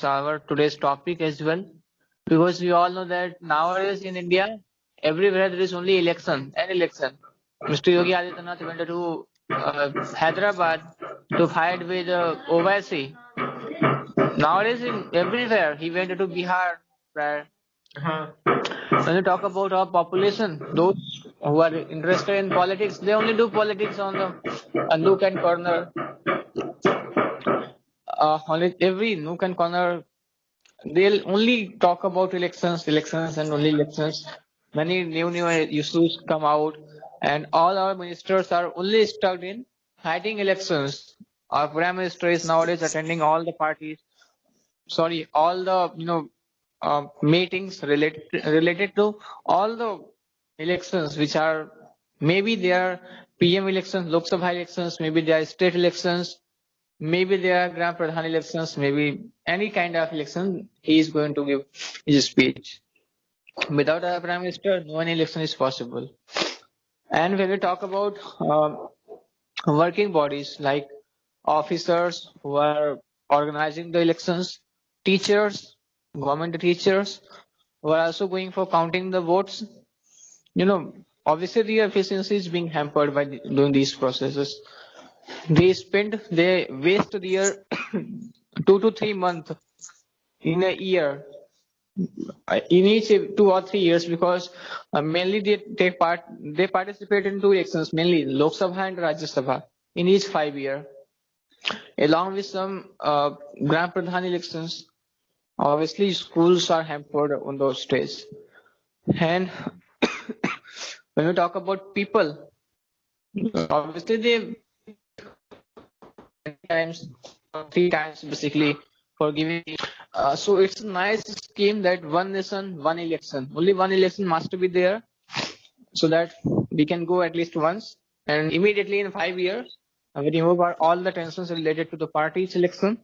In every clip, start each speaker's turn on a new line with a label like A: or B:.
A: our today's topic as well, because we all know that nowadays in India, everywhere there is only election and election. Mr. Yogi Adityanath went to Hyderabad to fight with Owaisi. Nowadays, in everywhere, he went to Bihar. Where when you talk about our population, those who are interested in politics, they only do politics on the nook and corner. On every nook and corner, they'll only talk about elections, elections, and only elections. Many new issues come out, and all our ministers are only stuck in fighting elections. Our prime minister is nowadays attending all the parties. Sorry, all the meetings related to all the elections, which are maybe they are PM elections, Lok Sabha elections, maybe they are state elections, maybe they are Gram Pradhan elections, maybe any kind of election. He is going to give his speech. Without a prime minister, no any election is possible. And when we talk about working bodies like officers who are organizing the elections, teachers, government teachers who are also going for counting the votes, obviously the efficiency is being hampered by doing these processes. They waste their 2 to 3 months in a year, in each 2 or 3 years, because mainly they participate in two elections, mainly Lok Sabha and Rajya Sabha, in each 5 year, along with some Gram Pradhan elections. Obviously, schools are hampered on those days. And when we talk about people, obviously they times 3 times basically for giving. So it's a nice scheme that one nation, one election. Only one election must be there, so that we can go at least once, and immediately in 5 years we remove all the tensions related to the party selection,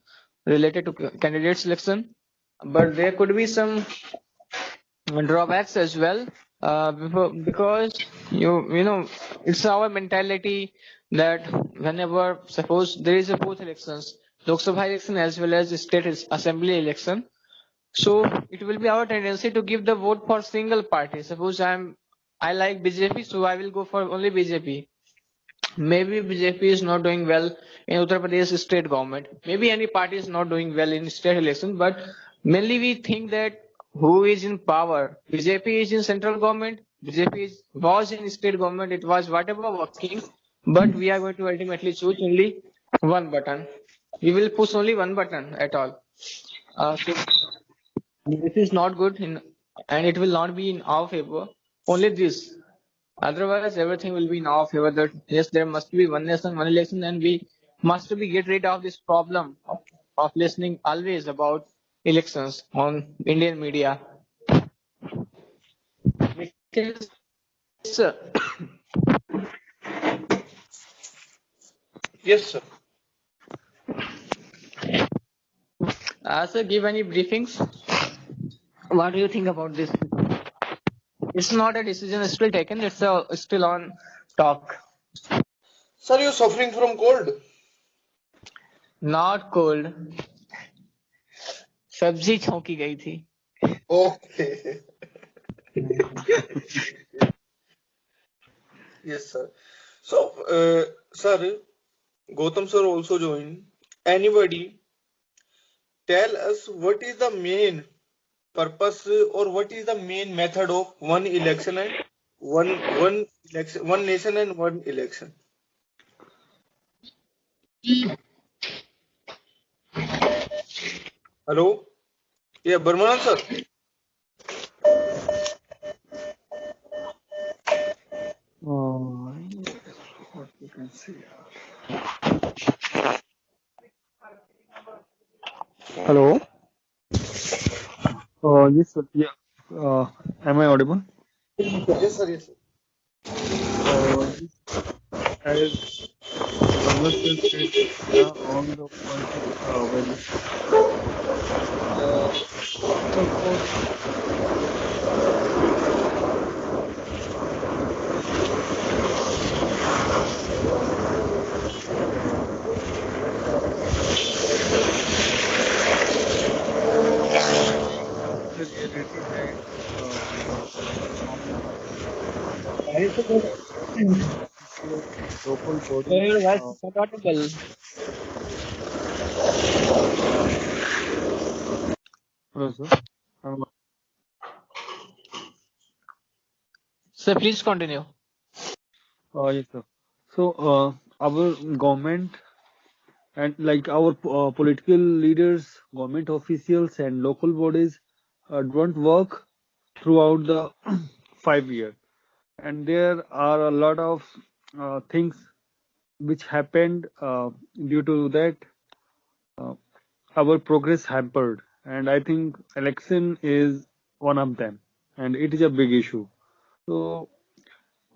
A: related to candidate selection. But there could be some drawbacks as well, because it's our mentality that whenever suppose there is a both elections, Lok Sabha election as well as state assembly election, so it will be our tendency to give the vote for single party. Suppose I like BJP, so I will go for only BJP. Maybe BJP is not doing well in Uttar Pradesh state government. Maybe any party is not doing well in state election, but mainly we think that who is in power? BJP is in central government. Was in state government. It was whatever working, but we are going to ultimately choose only one button. We will push only one button at all. So this is not good, and it will not be in our favor. Only this. Otherwise, everything will be in our favor. That yes, there must be one nation, one election, and we must be get rid of this problem of listening always about elections on Indian media. Because, sir,
B: Yes, sir.
A: sir, give any briefings. What do you think about this? It's not a decision still taken. It's still on talk.
B: Sir, you're suffering from cold.
A: Not cold. सब्जी छौंकी गई थी.
B: Okay. Yes, sir. So, sir, Gautam sir also joined. Anybody tell us what is the main purpose or what is the main method of one election and one election, one nation and one election? Hello? Yeah, Burmanan sir.
C: What you can see. Hello. Yes, sir. Yeah. Am I audible?
B: Yes, sir. Yes, sir.
C: As Ganga sir said, all the points are well. Suppose reality that government
A: Sorry, sir,
C: officials and local bodies.
A: your voice is not audible.
C: Hello, sir. Um,
A: Sir, please continue.
C: yes, sir. So, our government and like our political leaders, government officials, and local bodies don't work throughout the 5 years, and there are a lot of things which happened due to that. Uh, our progress hampered, and I think election is one of them, and it is a big issue. So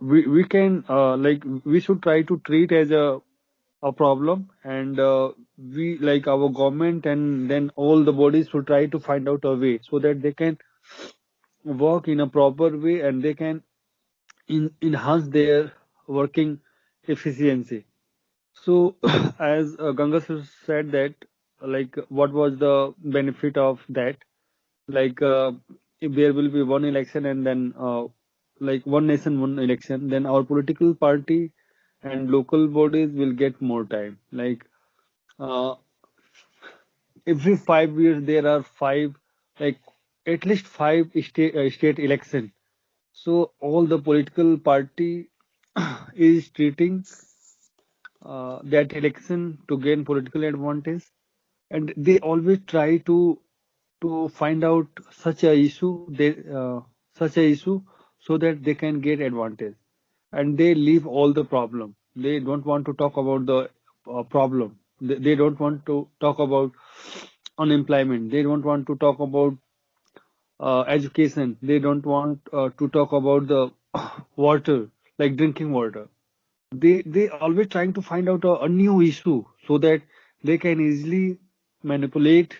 C: we can like we should try to treat as a problem, and we like our government and then all the bodies should try to find out a way so that they can work in a proper way and they can enhance their working efficiency. So, as Ganga sir said that, like, what was the benefit of that? Like, if there will be one election and then, like, one nation, one election, then our political party and local bodies will get more time. Like, uh, every 5 years there are five, like, at least five state election. So all the political party is treating that election to gain political advantage, and they always try to find out such a issue so that they can get advantage, and they leave all the problem. They don't want to talk about the problem. They don't want to talk about unemployment. They don't want to talk about education. They don't want to talk about the water, like drinking water. They always trying to find out a new issue so that they can easily manipulate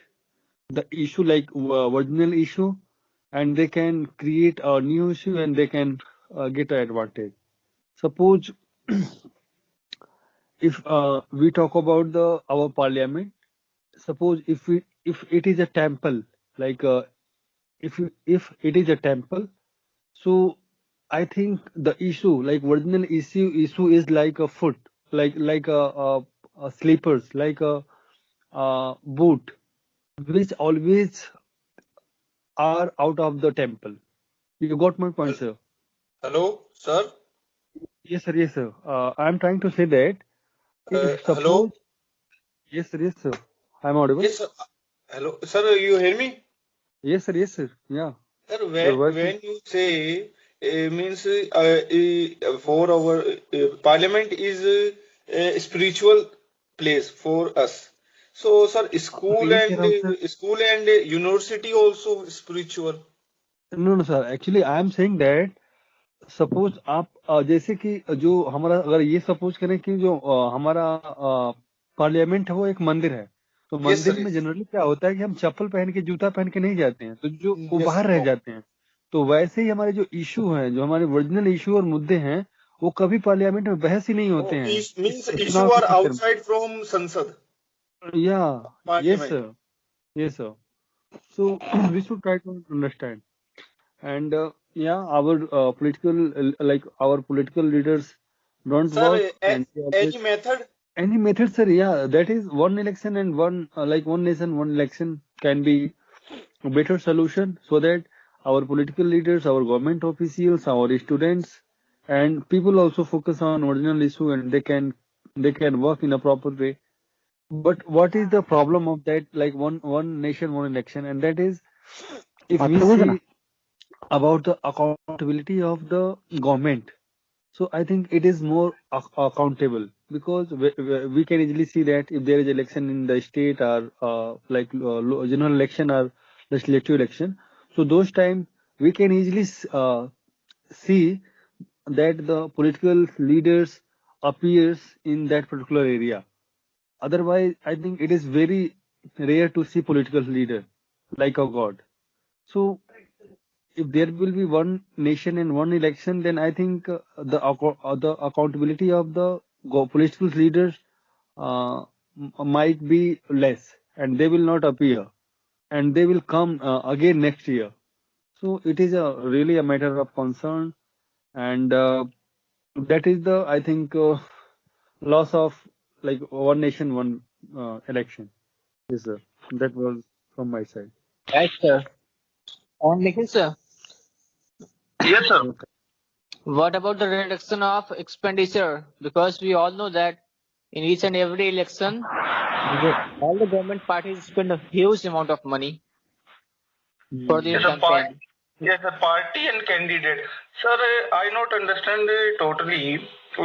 C: the issue, like original issue, and they can create a new issue and they can get an advantage. Suppose if we talk about the our parliament, suppose if it is a temple, like if it is a temple, so I think the issue, like original issue is like a foot, like a slippers, like a boot, which always are out of the temple. You got my point,
B: Hel-
C: sir?
B: Hello, sir.
C: Yes, sir. Yes, sir. I'm trying to say that if suppose,
B: Hello.
C: yes, sir. Yes, sir. I'm audible.
B: Yes, sir. Hello, sir. You hear me?
C: Yes, sir. Yes, sir. Yeah.
B: Sir,
C: Your voice is.
B: when you say means for our parliament is a spiritual place for us. So, sir,
C: मैं यही कह रहा हूँ sir.
B: school and university also spiritual.
C: No, no, sir. Actually, I am saying that suppose आप जैसे कि जो हमारा, अगर ये सपोज करें कि जो हमारा पार्लियामेंट है वो एक मंदिर है, तो
B: Yes, sir.
C: मंदिर में जनरली क्या होता है कि हम चप्पल पहन के जूता पहन के नहीं जाते हैं, तो जो वो
B: Yes,
C: बाहर रह
B: no.
C: जाते हैं. तो वैसे ही हमारे जो इशू हैं, जो हमारे ओरिजिनल इशू और मुद्दे हैं, वो कभी पार्लियामेंट में बहस ही नहीं होते
B: Oh,
C: हैं
B: means
C: इस
B: issue
C: चुनाव के
B: are
C: चक्कर
B: outside from Sansad
C: में. या yes
B: parliament.
C: Sir. Yes sir. So we should try to understand. And yeah, our political like our political leaders don't
B: Sir,
C: work, and they
B: any
C: always
B: method?
C: any method, sir. Yeah, that is one election and one like one nation, one election can be a better solution so that our political leaders, our government officials, our students, and people also focus on original issue, and they can work in a proper way. But what is the problem of that, like one nation, one election, and that is if we see about the accountability of the government. So I think it is more accountable, because we can easily see that if there is election in the state or general election or legislative election, so those time we can easily see that the political leaders appears in that particular area. Otherwise, I think it is very rare to see political leader like a god. So if there will be one nation and one election, then I think the accountability of the political leaders might be less, and they will not appear, and they will come again next year. So it is a really a matter of concern, and that is the I think loss of like one nation, one election. Yes, sir. That was from my side.
A: Right, sir. And Nikhil, sir,
B: Yes, sir.
C: Okay.
A: what about the reduction of expenditure? Because we all know that in each and every election, all the government parties spend a huge amount of money for their
B: Yes,
C: Mm,
B: a part.
A: campaign.
B: Yes, a party and candidate. Sir, I not understand totally.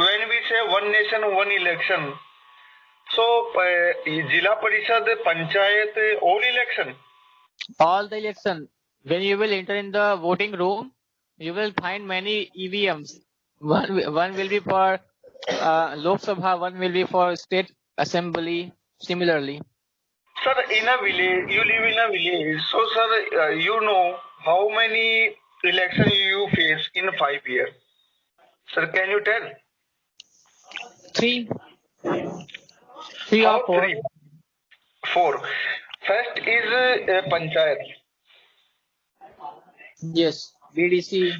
B: When we say one nation, one election, so Jila Parishad, Panchayat, all election.
A: All the election, when you will enter in the voting room, you will find many EVMs. One will be for Lok Sabha, one will be for state assembly. Similarly,
B: Sir, in a village, you live in a village. So, sir, you know how many elections you face in 5 years. Sir, can you tell?
A: three, three or
B: How?
A: four.
B: Three. Four. First is Panchayat.
A: Yes, BDC.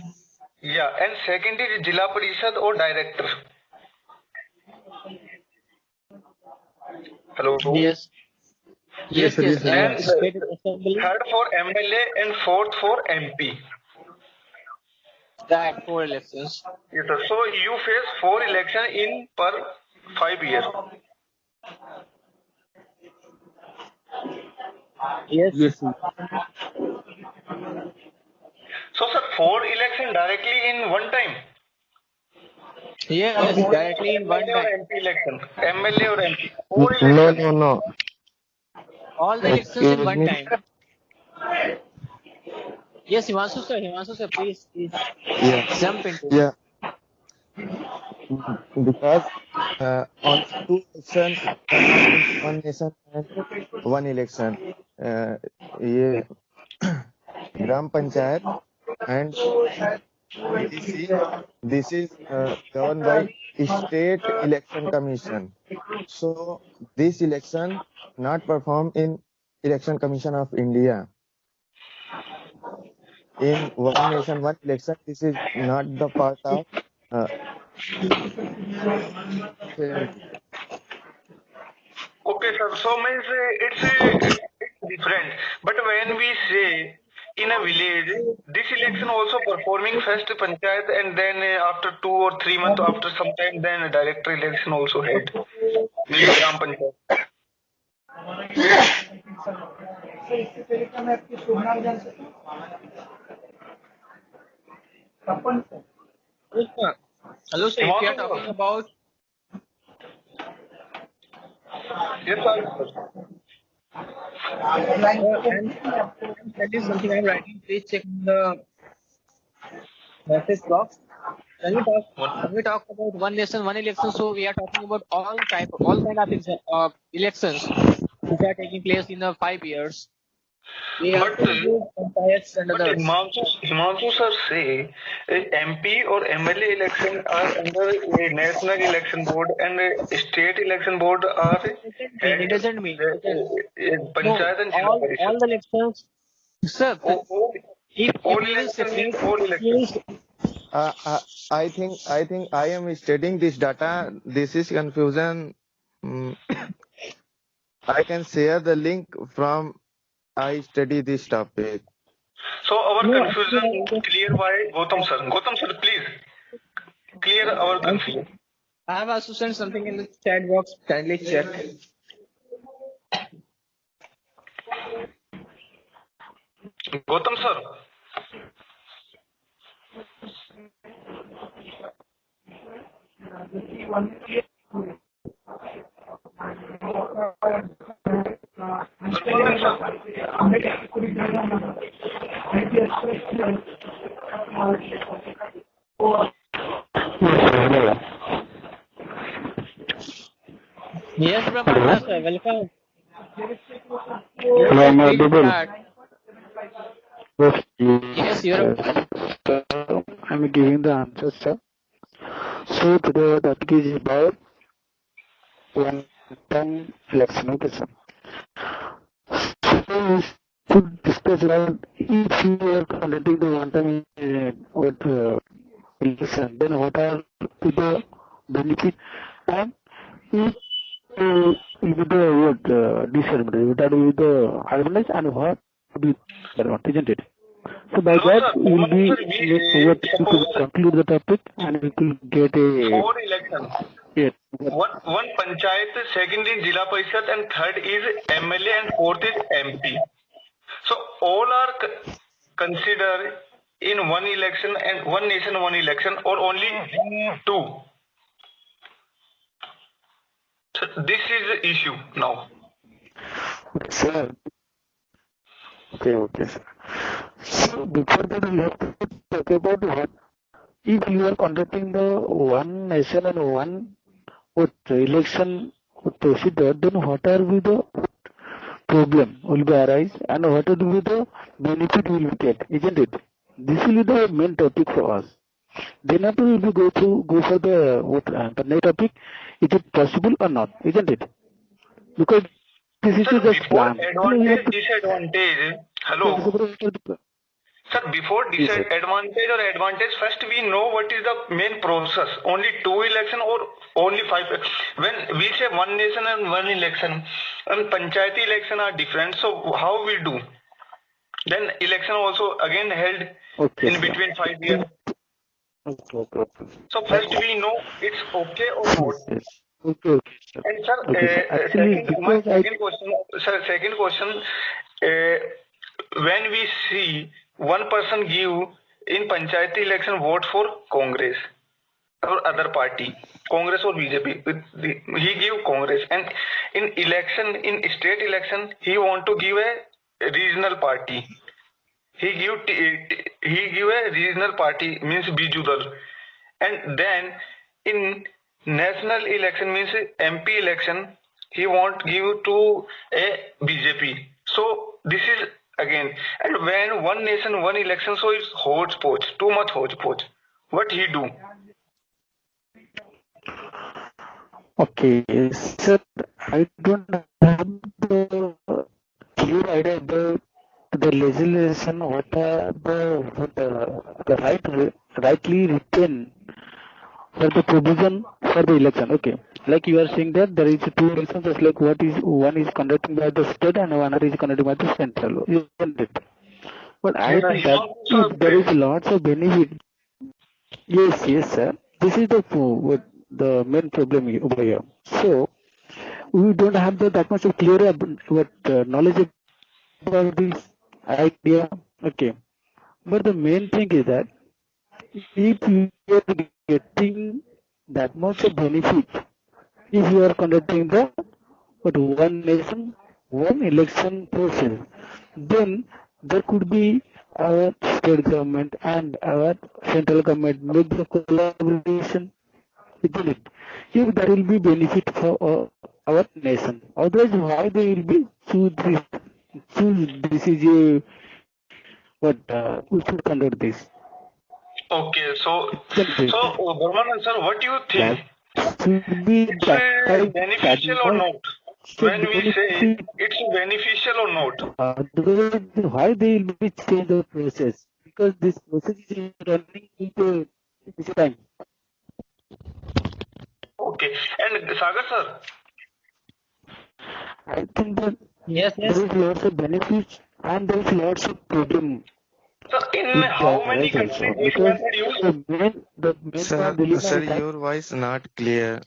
B: Yeah. And second is Jila Parishad or Director. Hello.
A: Yes,
C: yes,
A: yes,
C: sir.
A: yes.
C: Yes, sir. Yeah.
A: And
B: And
A: state assembly.
B: third for MLA and fourth for MP.
A: Right, four elections.
B: Yes, sir. So you face four elections in per 5 years.
A: Yes,
C: Yes, sir.
B: So, sir, four election directly in one time. Or
A: yes,
B: four
A: directly in one
B: MLA or
A: time.
B: MP election. MLA or MP. Four
D: No,
B: election.
D: no, no.
A: All the elections in
D: Excuse
A: one
D: me.
A: time. Yes, Himanshu sir, please
D: Yeah,
A: jump into.
D: yeah. Because only two election in one nation and one election. ये Gram Panchayat and BDC. This is governed by State Election Commission. So this election not performed in Election Commission of India. In one nation, one election. This is not the part of uh, sovereignty.
B: Okay, sir. So means it's different. But when we say in a village, this election also performing first panchayat and then after 2 or 3 months after some time then a director election also held. Maybe Gram Panchayat.
A: Yes, sir. Hello, sir. If you are
B: Himanshu
A: talking
B: sir.
A: about
B: Yes, sir.
A: I'm studying something I'm writing, please check the message box. When we talk about one nation, one election, so we are talking about all kind of elections which are taking place in the 5 years. We
B: But
A: also include panchayats and
B: But
A: others.
B: Himanshu sir say MP or MLA election are under a national election board and a state election board are
A: It
B: held
A: doesn't mean listen. No,
B: Panchayat and Jila
A: all
B: Parishad.
A: the elections. Sir,
B: All,
A: if
B: all
A: you will
B: election means
A: separate,
B: all
A: if you
B: election.
A: will,
D: Uh, uh, I think I am studying this data. This is confusion. Mm, I can share the link from I study this topic.
B: So our
A: no,
B: confusion clear by Gautam sir. Gautam sir, please clear our confusion.
A: I have also sent something in the chat box. Kindly check.
B: Gautam sir. Gurpranam sir.
A: Yes,
E: Hello.
A: Brahmanda sir, welcome. Yes,
E: Hello,
A: sir,
E: am I
A: please
E: audible?
A: start.
E: Yes,
A: Yes, you're
E: yes. I'm giving the answer, sir. So today the topic is about one time election. Okay, sir. So should discuss about if you are conducting the one-time election, then what are the benefit and if will be the disadvantage, what are the advantage and what will be the advantage, isn't it? So by
B: No,
E: that
B: sir.
E: we will be
B: We say,
E: we could
B: suppose
E: conclude the topic and we could get a
B: four election.
E: yeah,
B: One panchayat, second is Jila Parishad, and third is MLA, and fourth is MP. So all are considered in one election and one nation, one election, or only two. So this is the issue now.
E: sir. Okay, sir. So before that we have to talk about what if you are conducting the one nation and one election procedure, then what are be the problem will be arise and what will be the benefit will be get, isn't it? This will be the main topic for us. Then after we will go for the next topic. Is it possible or not? Isn't it? Because this is
B: Sir,
E: just
B: before
E: plan. We have
B: advantage, disadvantage. Hello.
E: to
B: Sir, before
E: yes, sir.
B: disadvantage or advantage, first we know what is the main process. Only two election or only five. When we say one nation and one election, and panchayati election are different. So how we do? Then election also again held
E: Okay,
B: in
E: sir.
B: between 5 years.
E: Okay.
B: So first we know it's okay or not.
E: Yes. Okay, sir.
B: And sir,
E: Okay, sir. Actually,
B: my
E: because I
B: second question, sir, second question, when we see one person give in panchayati election vote for Congress or other party, Congress or BJP, he give Congress, and in election, in state election, he want to give a regional party. He give a regional party means Biju Dal, and then in national election means MP election he won't give to a BJP. So this is again, and when one nation one election, so it's hodgepodge, too much hodgepodge. What he do?
E: okay, sir. I don't have the clear idea about the legislation. What are the rightly written for the provision for the election. Okay, like you are saying that there is two elections, just like one is conducted by the state and one is conducted by the central, isn't it? But I think that if there is lots of benefit, yes, sir. This is the main problem over here. So we don't have that much of clear knowledge about this idea. Okay, but the main thing is that if you are getting that much of benefit, if you are conducting the one nation, one election process, then there could be our state government and our central government make the collaboration, isn't it? If there will be benefit for our nation. Otherwise, why they will be choose this is a we should conduct this.
B: Okay, so
E: Isn't it?
B: Burman sir, what do you think?
E: That should be
B: It's
E: that
B: beneficial or
E: much
B: not? When we say
E: benefit.
B: it's beneficial or not?
E: Otherwise, why they will be change the process? Because this process is running with a time.
B: Okay, and Sagar sir.
E: I think that
A: Yes,
E: there is lots of benefits and there is lots of problem
B: So in
E: with
B: how
E: that
B: many
E: arise
B: countries
E: also.
B: this
E: Because
B: method used?
E: the main
D: Sir,
E: dilemma is that
D: your voice not clear.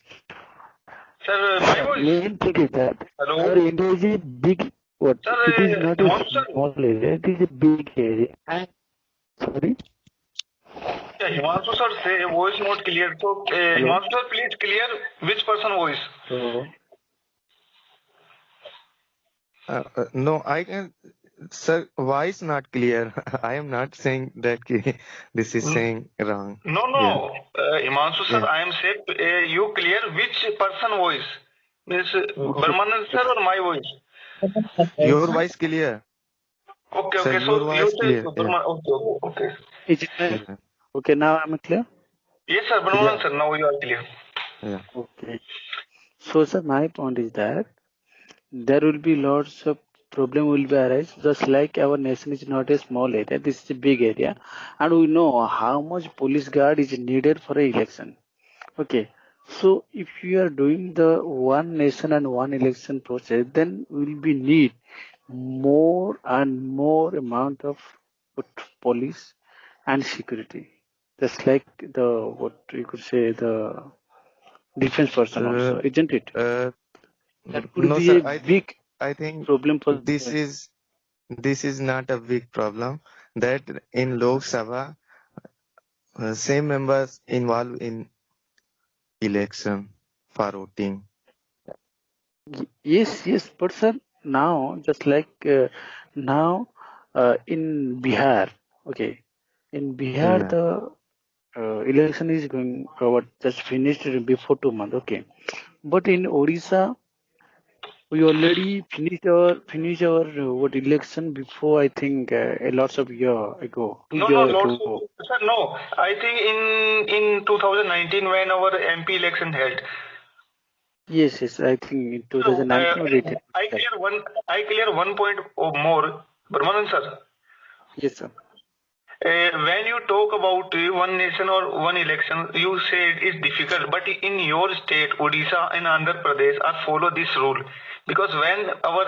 B: Sir, my voice.
E: main thing is that
B: Hello.
E: our India is a big
B: Sir,
E: it is not a
B: Himanshu sir.
E: small area, it is a big area. And sorry.
B: Yeah, Himanshu sir say voice not clear. So Himanshu sir, please clear which person voice.
E: So
D: No, I can. Sir, voice not clear. I am not saying that this is saying wrong.
B: No,
D: Yeah.
B: Himanshu sir,
D: Yeah.
B: I am saying you clear which person voice means Brahmanand sir or my voice.
D: Your voice clear.
B: Okay,
D: Sir,
B: okay.
D: your
B: So you
D: voice
B: say
D: clear. Yeah.
B: Brahman. Okay.
E: is it
D: Yeah.
E: okay now I'm clear?
B: Yes, sir, Brahmanand sir. Now you are clear.
D: Yeah.
E: Okay. So sir my point is that there will be lots of problem will be arise. Just like our nation is not a small area, this is a big area, and we know how much police guard is needed for an election. Okay, so if you are doing the one nation and one election process, then will be need more and more amount of what, police and security. Just like the what you could say the defense person
D: Uh,
E: also, isn't it?
D: uh,
E: That could
D: no,
E: be
D: sir.
E: a big
D: I think
E: problem for
D: this
E: the
D: is this is not a big problem. That in Lok Sabha, same members involved in election for voting.
E: yes, yes, but sir, now just like now in Bihar, okay, in Bihar
D: Yeah.
E: the election is going what just finished before 2 months, okay, but in Odisha we already finished our what election before I think a lots of year ago, two
B: No, no,
E: year
B: lots
E: ago.
B: of, sir, no. I think in 2019 when our MP election held.
E: Yes, yes, I think in
B: So
E: 2019 or 18.
B: I clear one point or more, Brahmanan sir.
E: Yes, sir.
B: When you talk about one nation or one election, you said it's difficult, but in your state, Odisha and Andhra Pradesh are follow this rule. Because when our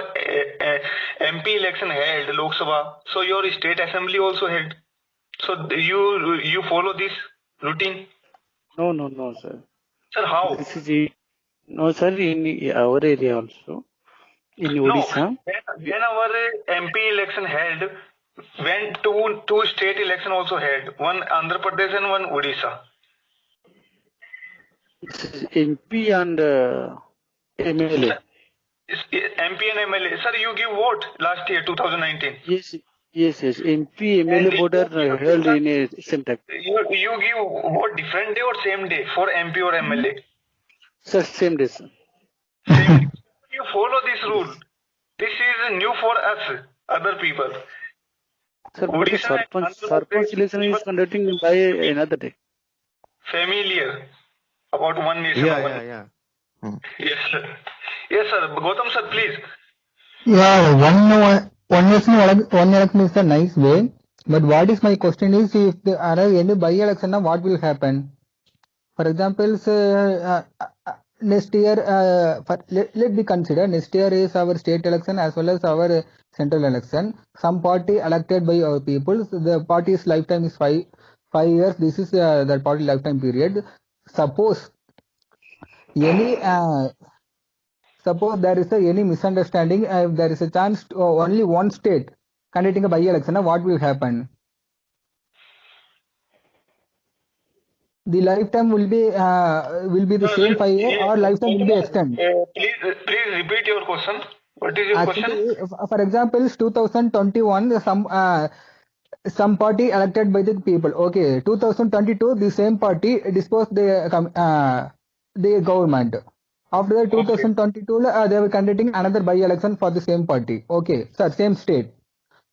B: MP election held, Lok Sabha, so your state assembly also held. So you follow this routine.
E: No, no, no, sir.
B: Sir, how?
E: This is it. No, sir, in our area also, in
B: No,
E: Odisha.
B: when our MP election held, when two state election also held, one Andhra Pradesh and one Odisha.
E: This is MP and MLA.
B: MP and MLA. Sir, you give vote last year, 2019.
E: Yes, yes, yes. MP,
B: And
E: MLA border held
B: sir,
E: in a same time.
B: you give vote different day or same day for MP or MLA?
E: Sir, same day, sir.
B: Same day. You follow this rule.
E: Yes.
B: This is new for us, other people.
E: Sir, but the
B: Odisha and Andhra
E: Sarpanch
B: Pradesh
E: election is conducting by another day.
B: familiar about one nation or one.
D: Yeah. Hmm.
B: Yes, sir. Yes, sir. Gautam sir, please.
A: Yeah, one nation, one election is a nice way. But what is my question is, if there are any by-election, now what will happen? For example, say, next year, let me consider next year is our state election as well as our central election. Some party elected by our people, so the party's lifetime is 5 years. This is the party lifetime period. Suppose any suppose there is any misunderstanding, if there is a chance to only one state conducting a by-election, what will happen? The lifetime will be the same 5 year,
B: Yes,
A: or lifetime will be extended.
B: please repeat your question. What is your question?
A: Actually, for example, 2021, some party elected by the people. Okay, 2022, the same party disposed the government. After that,
B: Okay.
A: 2022, they were conducting another by-election for the same party. Okay, sir, same state.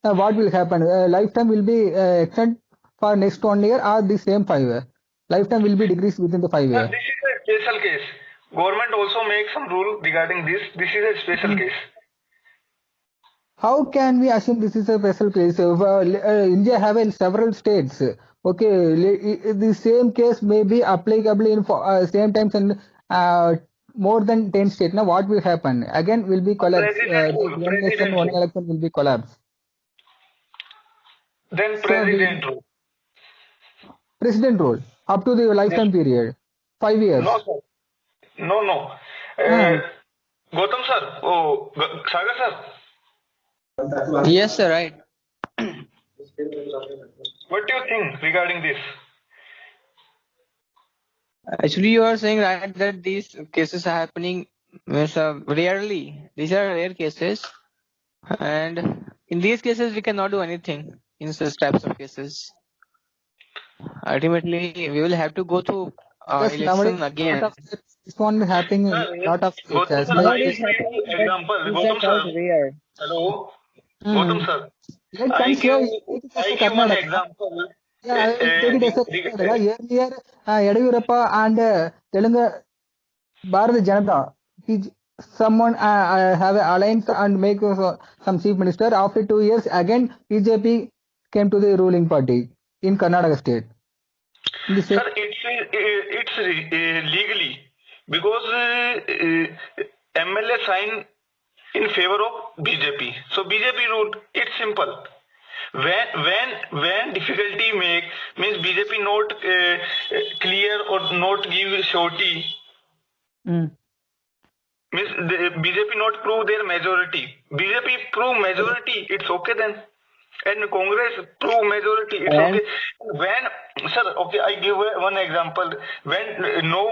A: What will happen? Lifetime will be extended for next 1 year, or the same 5 year. Lifetime will be decreased within the 5
B: Sir,
A: year.
B: this is a special case. Government also makes some rule regarding this. This is a special case.
A: How can we assume this is a special case? India have several states. Okay, the same case may be applicable in same times and more than 10 states. Now what will happen? Again will be collapse.
B: President rule.
A: One nation,
B: President
A: one
B: rule.
A: election will be collapse.
B: Then
A: So
B: president rule.
A: president rule up to the lifetime period, 5 years.
B: No, sir. No.
A: Uh,
B: Gautam sir. Oh, Sagar sir.
A: Yes, sir, right.
B: What do you think regarding this?
A: Actually, you are saying right that these cases are happening rarely. These are rare cases, and in these cases, we cannot do anything in such types of cases. Ultimately, we will have to go through
F: Because
A: election
F: nowadays, lot
A: again.
F: of states, this one happening in
B: Sir,
F: lot of states
B: Gautam
F: as
B: sir,
F: well.
B: I
A: Nowadays
B: give you
A: happening, but
B: example.
A: these are
B: Gautam sir.
A: quite rare.
B: Hello.
F: Hmm.
B: Gautam sir.
F: Let's
B: I
F: consider,
B: give
F: take it as
B: I
F: a
B: give one
F: Karnataka.
B: example.
F: Yeah, I will take it as a Karnataka. Earlier, Yadiyurappa and Telangana, Bharatiya Janata, someone have an alliance and make some chief minister. After 2 years, again BJP came to the ruling party in Karnataka state. In the same,
B: Sir, it's legally because MLA sign in favor of BJP. So BJP ruled. It's simple. When difficulty make means BJP not clear or not give surety
F: Mm.
B: means the BJP not prove their majority. BJP prove majority. It's okay then. And Congress prove majority. It's
A: And
B: okay. When sir, okay, I give one example. When no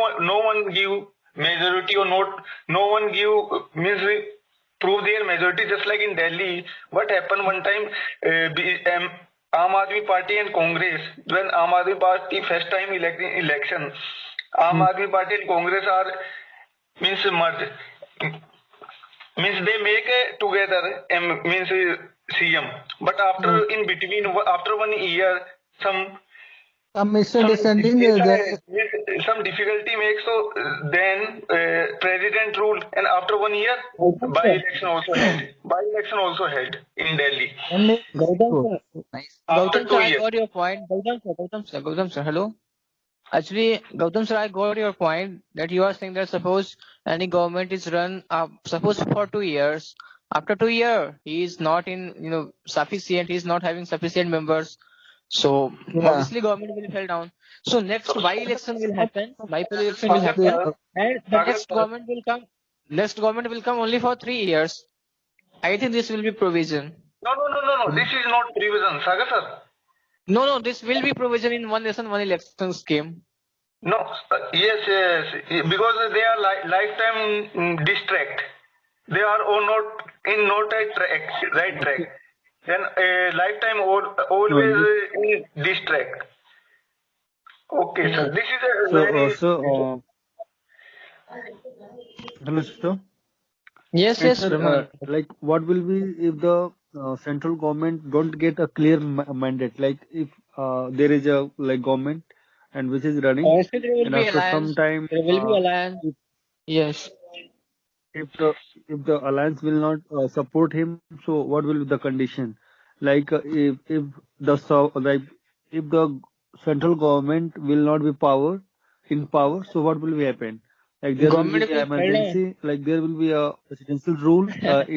B: one give majority or no one give means prove their majority. Just like in Delhi, what happened one time? Aam Aadmi Party and Congress. When Aam Aadmi Party first time election, Aam Aadmi Party and Congress are means merge means they make together means CM. But after in between after 1 year some
F: some misunderstanding.
B: some difficulty makes so then president rule and after 1 year
A: Gautam
B: by
A: sir,
B: election also held in Delhi
F: Only
A: Gautam
F: good.
A: sir,
F: Nice.
B: after
A: Gautam sir,
B: two
A: I
B: years.
A: got your point. Gautam sir, hello. Actually, Gautam sir, I got your point that you are saying that suppose any government is run, suppose for 2 years. After 2 years, he is not in, sufficient. He is not having sufficient members. So
F: Yeah.
A: obviously, government will fall down. So next
B: So
A: by election will happen. By-poll election will
B: Sagar
A: happen,
B: sir,
A: and the
B: Sagar
A: next
B: sir,
A: government will come. Next government will come only for 3 years. I think this will be provision.
B: no, this is not revision, Sagar sir.
A: No, this will be provision in one nation, one election scheme.
B: No, yes, because they are lifetime distract. They are all not in not a track, right track. Then lifetime always
C: Yes.
B: in distract. Okay, sir.
A: Yes.
B: This is a
C: So,
B: very
C: hello, sir.
A: Yes,
C: And
A: yes,
C: sir,
A: Raman.
C: like, what will be if the central government don't get a clear mandate? Like, if there is a like government and which is running,
A: Obviously, there will
C: and
A: be
C: after some
A: alliance.
C: time,
A: There will be alliance.
C: if
A: Yes.
C: if the alliance will not support him, so what will be the condition? Like, if the like if the central government will not be in power, so what will be happen? Like, there will be
A: Government will fall down.
C: emergency, like there will be a presidential rule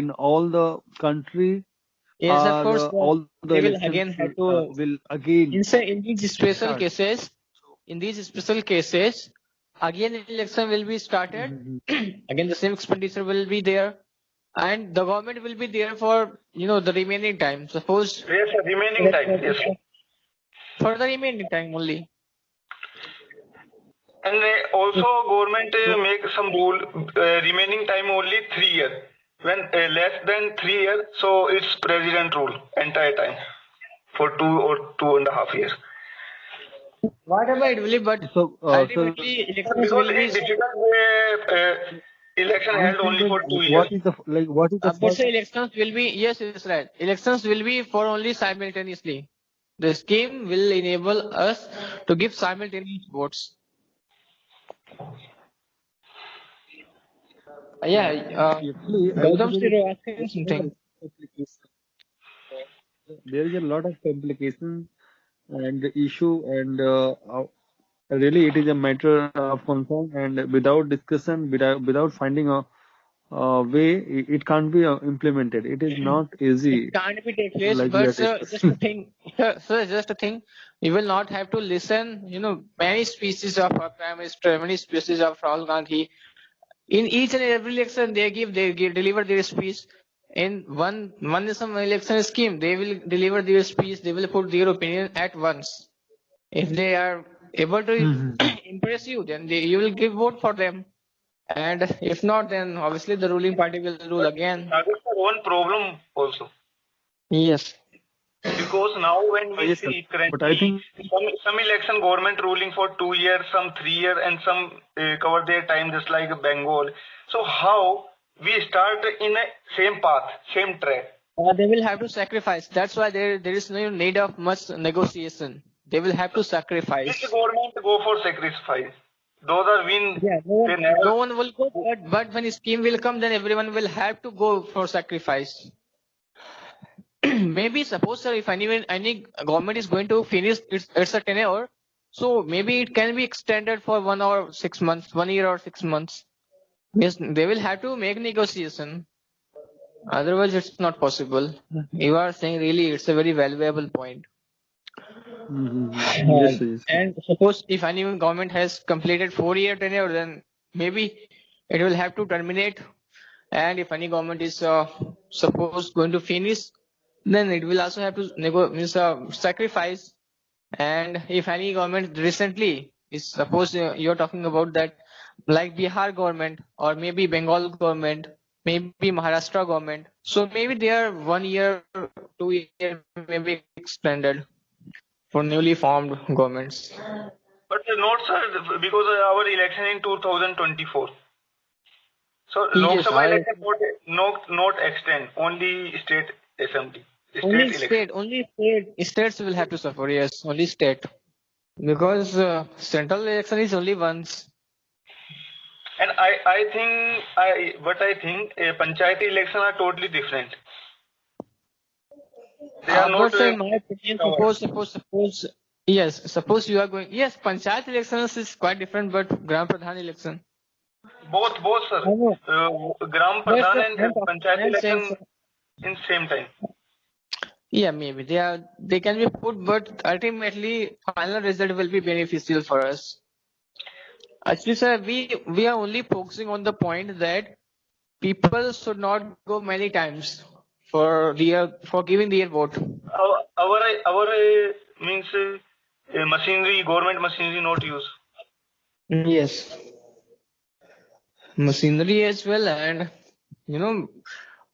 C: in all the country.
A: Yes, of course.
C: All the
A: They will
C: elections
A: again have to.
C: will again
A: In these special
C: restart.
A: cases, again election will be started.
C: Mhm.
A: Again, the same expenditure will be there, and the government will be there for the remaining time. Suppose
B: yes, sir, remaining time. Yes, sir.
A: for the remaining time only.
B: And also government
C: So,
B: make some rule remaining time only 3 years. When less than 3 years, so it's president rule entire time for 2 or 2.5 years.
A: Whatever it will be, but
C: sir,
A: ultimately elections
B: Because
A: will be.
B: in difficult election
C: I'm
B: held
C: saying
B: only
C: that
B: for 2 years.
C: what is the what is the
A: But
C: first?
A: say elections will be, yes, it's right. Elections will be for only simultaneously. The scheme will enable us to give simultaneous votes. Yeah,
C: Actually, I would
A: Gautam
C: say
A: sir,
C: that
A: you're asking something.
C: there is a lot of complications and the issue, and really it is a matter of concern. And without discussion, without finding a way, it can't be implemented. It is not
A: It
C: easy,
A: can't be take place,
C: like we
A: but
C: are
A: sir, just a
C: discussing.
A: thing, sir, just a thing. You will not have to listen. Many species of our Prime Minister, many species of Rahul Gandhi. In each and every election, deliver their speech. In one some election scheme, they will deliver their speech. They will put their opinion at once. If they are able to
C: Mhm.
A: impress you, then you will give vote for them. And if not, then obviously the ruling party will rule
B: But
A: again.
B: Sagar sir, one problem also.
A: Yes.
B: Because now when we
C: Yes, sir.
B: see
C: But I
B: currently
C: think
B: some election government ruling for 2 years, some 3 years, and some cover their time just like Bengal. So how we start in a same path, same track?
A: They will have to sacrifice. That's why there is no need of much negotiation. They will have to
B: Which
A: sacrifice.
B: government go for sacrifice? Those are win.
A: Yeah,
B: They never.
A: no one will go, but when scheme will come, then everyone will have to go for sacrifice. Maybe suppose, sir, if any government is going to finish its a tenure, so maybe it can be extended for 1 or 6 months, 1 year or 6 months. Yes, they will have to make negotiation. Otherwise, it's not possible. You are saying really, it's a very valuable point.
C: Yes, sir. Yes, sir.
A: And suppose if any government has completed 4 year tenure, then maybe it will have to terminate. And if any government is suppose going to finish, then it will also have to sacrifice. And if any government recently is suppose you're talking about that, like Bihar government or maybe Bengal government, maybe Maharashtra government, so maybe they are 1 year, 2 year maybe extended for newly formed governments.
B: But not, sir, because our election in 2024. So Lok
A: Yes,
B: Sabha election not extend, only state assembly,
A: only
B: state election.
A: states will have to suffer. Yes, only state, because central election is only once.
B: And I think panchayati election are totally different. They are not
A: But sir, in my opinion,
B: covered.
A: yes, suppose you are going. Yes, panchayat elections is quite different, but Gram Pradhan election.
B: Both, sir.
A: I know.
B: Gram
A: But
B: Pradhan
A: sir,
B: and panchayat
A: I'm saying,
B: election
A: sir,
B: in same time.
A: yeah, maybe they can be put, but ultimately final result will be beneficial for us. Actually, sir, we are only focusing on the point that people should not go many times for giving their vote.
B: Our means machinery, government machinery not use.
A: Yes, machinery as well, and you know,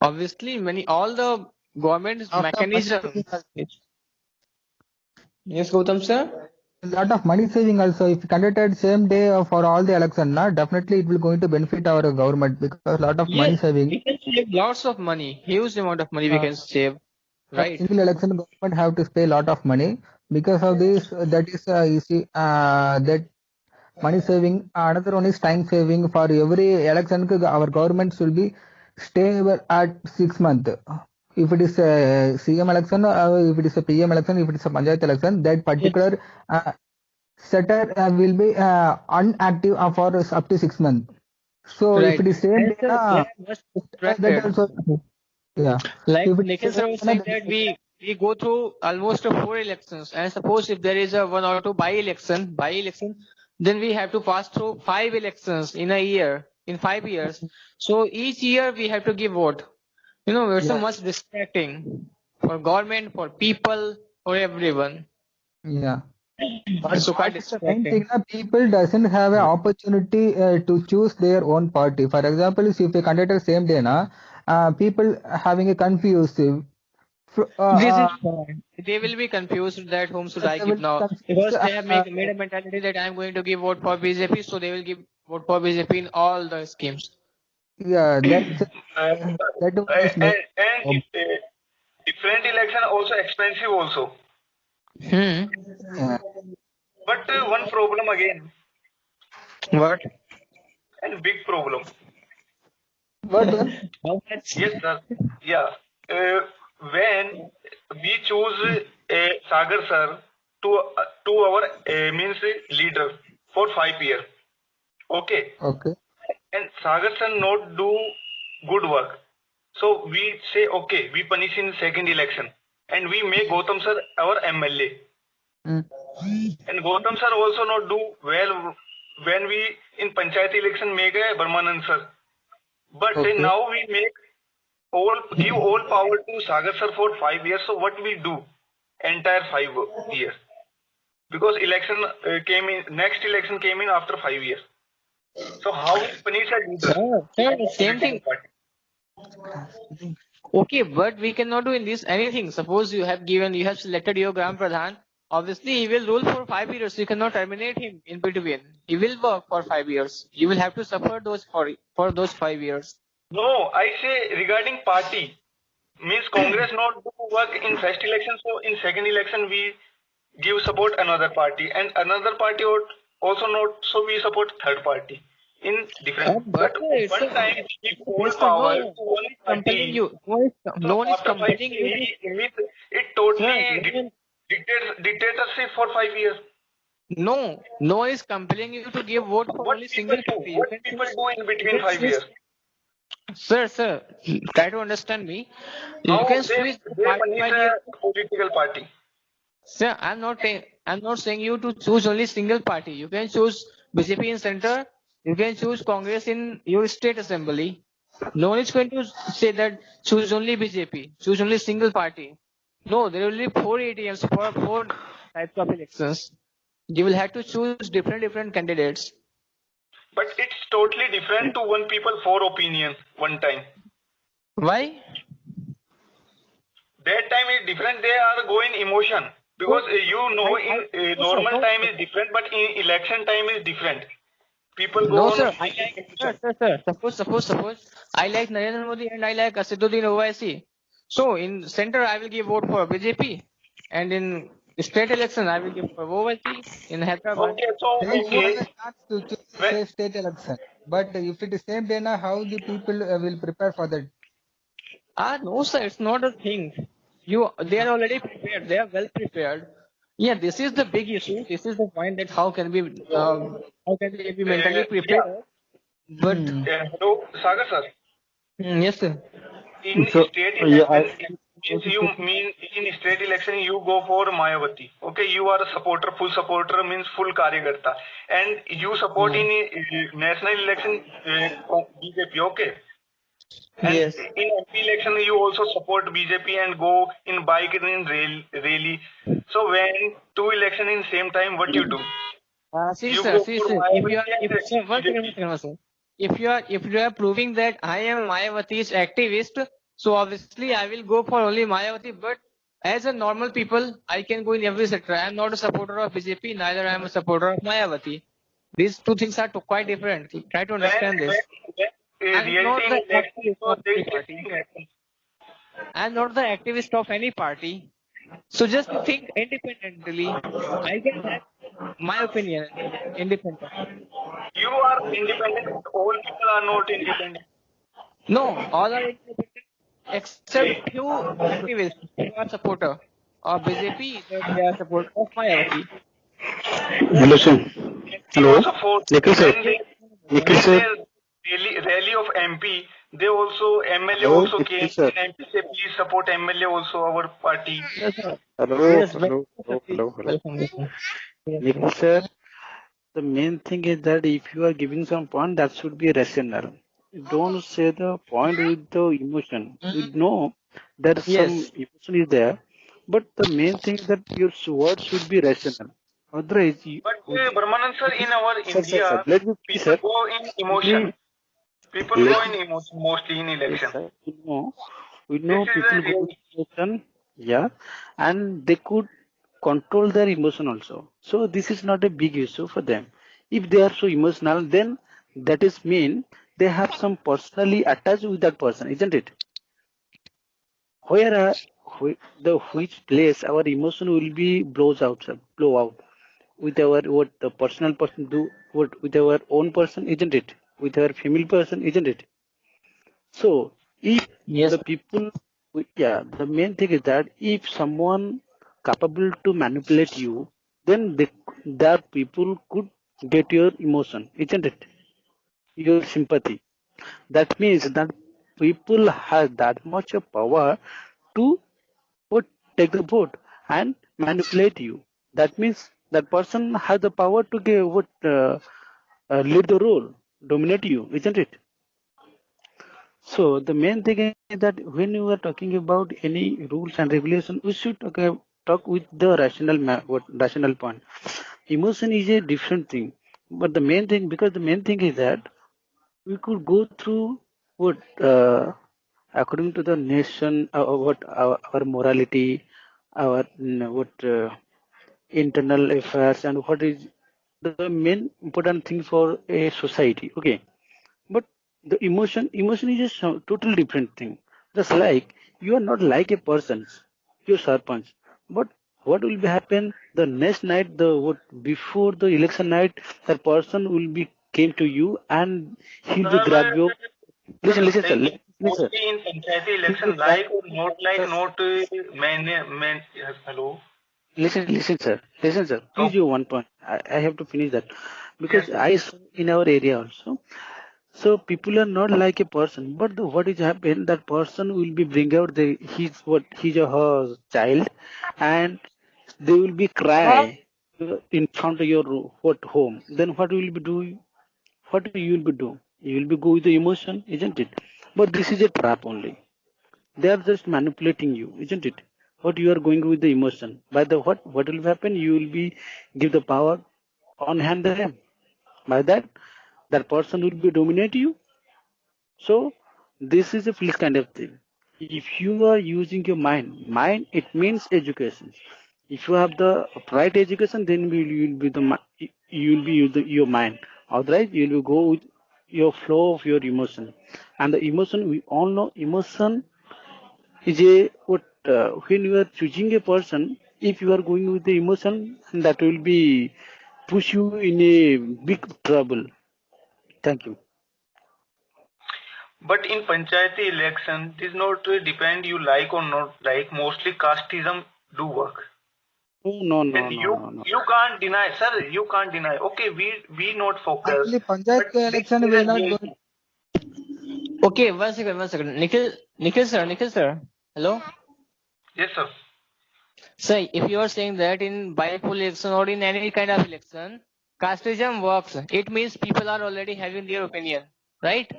A: obviously all the government's
F: After money
A: mechanism.
F: saving also.
A: Yes, Gautam sir.
F: A lot of money saving also. If conducted same day for all the election, na, definitely it will going to benefit our government because lot of money
A: Yes,
F: saving.
A: we can save lots of money, huge amount of money we
F: Uh,
A: can save,
F: for
A: right?
F: single election, government have to pay a lot of money because of this. That is easy. That money saving. Another one is time saving. For every election, our government should be stable at 6 months. If it is a CM election, if it is a PM election, if it is a Panchayat election, that
A: Yes.
F: particular setter will be inactive for up to 6 months. So if
A: Right.
F: it is same
A: And
F: day,
A: sir, they are much
F: that
A: distracted.
F: also, yeah.
A: Like
F: If it is
A: Nikhil sir
F: same
A: was
F: day,
A: saying that we go through almost 4 elections, and suppose if there is a 1 or 2 by-election, then we have to pass through 5 elections in a year, in 5 years. So each year we have to give vote. It's a
F: yeah,
A: much distracting for government, for people, for everyone.
F: yeah.
A: It's
F: But
A: so quite
F: what is the main thing?
A: distracting.
F: People doesn't have an opportunity to choose their own party. For example, if they conduct the same day, na, people having a confused.
A: This is fine. They will be confused that whom should I
F: They will
A: give
F: be
A: now,
F: confused.
A: because they have made a mentality that I am going to give vote for BJP, so they will give vote for BJP in all the schemes.
F: Yeah,
B: Uh,
F: that one is main
B: and
F: problem.
B: different election also expensive also.
A: Hmm.
F: Yeah.
B: But one problem again,
A: What?
B: and big problem.
F: What one?
A: How much?
B: Yes, sir. Yeah. When we choose Sagar sir to our means leader for 5 years, okay,
F: Okay.
B: and Sagar sir not do good work, so we say okay, we punish in second election, and we make Gautam sir our MLA,
F: Mm.
B: and Gautam sir also not do well when we in panchayat election make a Brahmanand sir, but
F: Okay.
B: now we make give all power to Sagar sir for 5 years. So what we do entire 5 years? Because election next election came in after 5 years. So how we punish a leader
A: Sir,
B: of a
A: same
B: political
A: thing.
B: party?
A: Okay, but we cannot do in this anything. Suppose you have selected your Gram Pradhan. Obviously, he will rule for 5 years. You cannot terminate him in between. He will work for 5 years. You will have to suffer those for those 5 years.
B: No, I say regarding party means Congress not do work in first election. So in second election we give support another party and another party also not, so we support third party in different. But
A: It's
B: one time we give all
A: it's
B: power
A: no
B: to
A: one
B: one
A: is compelling
B: party.
A: you.
B: So
A: No one is
B: after 5
A: compelling you
B: years,
A: to
B: it
A: sir.
B: totally dictatorship for 5 years.
A: No one is compelling you to give vote for
B: What
A: only
B: people
A: single
B: do?
A: party.
B: What people do in
A: You
B: between
A: can
B: 5 years?
A: choose, sir. Try to understand me. You
B: How
A: can switch
B: they
A: party
B: punish
A: by
B: a
A: the
B: political party?
A: sir. I'm not saying you to choose only single party. You can choose BJP in center. You can choose Congress in your state assembly. No one is going to say that choose only BJP, choose only single party. No, there will be four ATMs for four types of elections. You will have to choose different candidates.
B: But it's totally different to one people four opinions one time.
A: Why?
B: That time is different. They are going emotion because in normal time is different, but in election time is different. People go
A: No,
B: on
A: sir. I like
B: emotion.
A: sir. Suppose I like Narendra Modi and I like Asaduddin Owaisi. So in center I will give vote for BJP, and in state election I will give for Owaisi in Hyderabad.
B: Okay, so
F: There is no
B: okay.
F: other chance to choose
B: When,
F: say state election. But if it is same day, now how the people will prepare for that?
A: No, sir. It's not a thing. They are already prepared. They are well prepared. Yeah, this is the big issue. This is the point that how can they be mentally
B: yeah.
A: prepared? But
B: Hello, Sagar sir.
A: yes, sir.
B: In
C: So
B: state
C: yeah,
B: election, means you mean in state election you go for Mayawati. Okay, you are a supporter, full supporter means full karyakarta, and you support in national election BJP. Okay, and
A: Yes.
B: in MP election you also support BJP and go in bike and in rally. So when two election in same time, what you do? You go
A: See,
B: for
A: sir.
B: Mayawati
A: If
B: and
A: sir,
B: BJP.
A: one second. If you are proving that I am Mayawati's activist, so obviously I will go for only Mayawati. But as a normal people, I can go in every sector. I am not a supporter of BJP, neither I am a supporter of Mayawati. These two things are quite different. Try to understand this.
B: When
A: I am
B: reality
A: not
B: in
A: the
B: election,
A: activist
B: so
A: of
B: this
A: any party.
B: thing happens.
A: I am not the activist of any party. So just think independently. I can have my opinion independent.
B: You are independent, but all people are not independent.
A: No, all are independent except few activists who are supporter of BJP, they are supporter of Mayawati.
E: Hello, sir.
B: They
E: Hello,
B: also for
E: Nikhil sir.
B: when
A: Yes.
E: Nikhil
B: when
E: sir.
B: they rally of MP, they also MLA
E: Hello,
B: also
E: Nikhil
B: came
E: sir.
B: and MP say please support MLA also our party.
A: Yes, sir.
E: Hello,
A: Yes,
E: hello, hello, hello, hello.
A: welcome. Yes,
E: Nikhil
A: yes.
E: sir, the main thing is that if you are giving some point, that should be rational. Don't say the point with the emotion. We know that some
A: Yes.
E: emotion is there, but the main thing is that your word should be rational. Otherwise,
B: But Brahmanand sir, in our
E: sir.
B: India,
E: Let me please,
B: people
E: sir.
B: go in emotion.
E: Only
B: People go
E: let
B: in emotion mostly in
E: yes,
B: election.
E: sir. We
B: This
E: know
B: is
E: people
B: a
E: go
B: real.
E: with emotion, yeah, and they could control their emotion also. So this is not a big issue for them. If they are so emotional, then that is mean they have some personally attached with that person, isn't it? Where the which place our emotion will be blows out, sir, blow out with our what the personal person do what with our own person, isn't it? With our family person, isn't it? So if
A: Yes.
E: the people, yeah, the main thing is that if someone capable to manipulate you, then that people could get your emotion, isn't it? Your sympathy. That means that people have that much of power to what take the vote and manipulate you. That means that person has the power to give lead the role, dominate you, isn't it? So the main thing is that when you are talking about any rules and regulation, we should talk with the rational point. Emotion is a different thing, but the main thing because the main thing is that we could go through what according to the nation, our morality, our what internal affairs, and what is the main important thing for a society. Okay, but the emotion is a totally different thing. Just like you are not like a person, your sarpanch, but what will be happen the next night, before the election night, that person will be came to you and he'll be grab
B: Sir,
E: your. Listen, listen, sir.
B: like
E: Listen,
B: mostly in Panchayati
E: he'll be
B: election,
E: grab
B: like or not like, not man. Yes, hello.
E: listen, sir. Listen, sir. Please,
B: Oh,
E: you one point. I have to finish that
B: yes,
E: because
B: sir.
E: I saw in our area also. So people are not like a person, but what is happen? That person will be bring out his or her child, and they will be cry in front of your home. Then what will be do? What you will be do? You will be go with the emotion, isn't it? But this is a trap only. They are just manipulating you, isn't it? What you are going with the emotion. By the what will happen? You will be give the power on hand them. By that person will be dominate you. So this is a flip kind of thing. If you are using your mind it means education. If you have the right education, then you will be you will be your mind. Otherwise, you will go with your flow of your emotion, and the emotion we all know emotion is a what when you are choosing a person, if you are going with the emotion, that will be push you in a big trouble. Thank you.
B: But in Panchayati election, it is not depend you like or not like. Mostly casteism do work.
E: Oh, no,
B: And
E: no, no, no, no.
B: you can't deny, sir. You can't deny. Okay, we not focus,
F: Actually, Panchayat
B: but this
F: election
B: is a
F: will not go.
B: reality.
A: Okay, one second. Nikhil sir. Hello.
B: Yes, sir.
A: So if you are saying that in bipolar election or in any kind of election, casteism works, it means people are already having their opinion, right?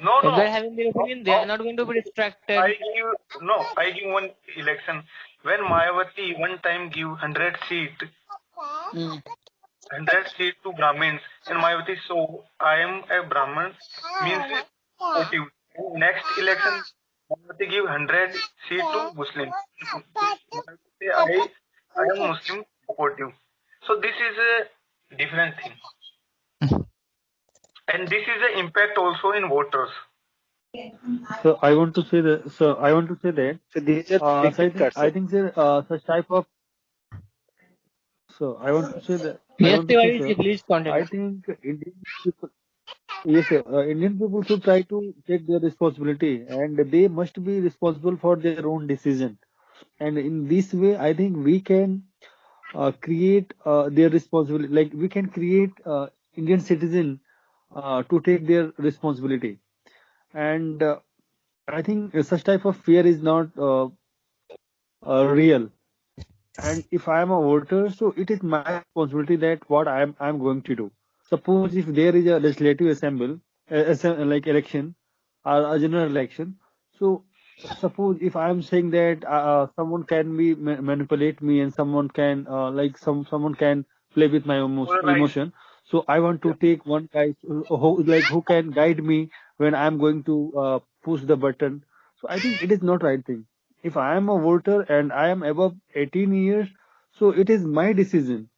B: No,
A: If
B: no.
A: they're having their opinion, they are
B: How
A: not going to be
B: I
A: distracted.
B: give no, I give one election when Mayawati one time give
A: 嗯
B: 100 seat to Brahmins, and Mayawati so I am a Brahmin means supportive. Next election, Mayawati give 100 seat to Muslim. Mayawati say I am Muslim supportive. So this is a different thing, and this is the impact also in voters.
C: So I want to say that. So I want to say that.
E: So these are
C: So
E: big cards,
C: I
E: sir.
C: think sir, such type of. So I want to say that. I
A: Yes,
C: want to say,
A: Tiwari ji,
C: sir.
A: please
C: I
A: continue.
C: think Indian people. Yes, sir. Indian people should try to take their responsibility, and they must be responsible for their own decision. And in this way, I think we can create their responsibility. Like we can create Indian citizen to take their responsibility. And I think such type of fear is not real. And if I am a voter, so it is my responsibility that what I'm going to do. Suppose if there is a legislative assembly, like election or a general election, so suppose if I'm saying that someone can be manipulate me and someone can someone can play with my
B: Polarized.
C: emotion. So I want to take one guy who can guide me when I'm going to push the button. So I think it is not right thing. If I am a voter and I am above 18 years, so it is my decision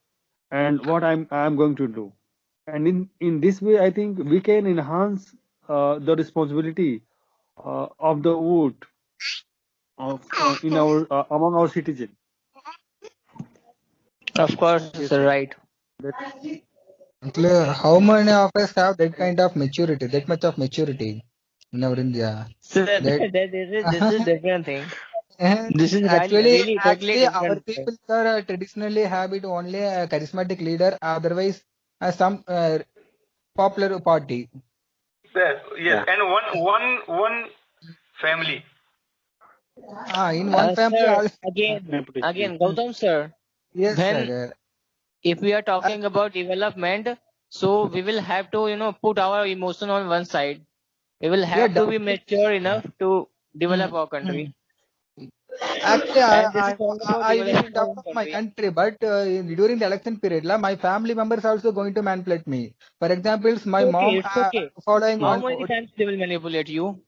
C: and what I'm going to do. And in this way, I think we can enhance the responsibility of the vote of in our among our citizens.
A: Of course,
C: Yes,
A: sir,
C: sir.
A: right.
C: That,
F: Clear. How many of us have that kind of maturity, that much of maturity in our India?
A: So
F: That
A: this is different thing.
F: and
A: This is
F: actually,
A: really totally
F: actually, our
A: different thing.
F: people are traditionally have it only a charismatic leader, otherwise some popular party.
B: Yes, yes,
E: Yeah.
B: and one family.
F: In one family,
A: Sir,
F: all.
A: again, Gautam sir,
F: Yes,
A: when
F: sir.
A: if we are
F: Uh,
A: talking about development, so we will have to, put our emotion on one side. We will
F: yeah,
A: have to be
F: definitely.
A: mature enough to develop
F: Mm,
A: our
F: mm.
A: country.
F: Actually,
A: And this is all about
F: I will
A: developing our own
F: develop my
A: country.
F: country, but during the election period, my family members also going to manipulate me. For example, my mom
A: It's okay.
F: following
A: How
F: one.
A: many times they will manipulate you?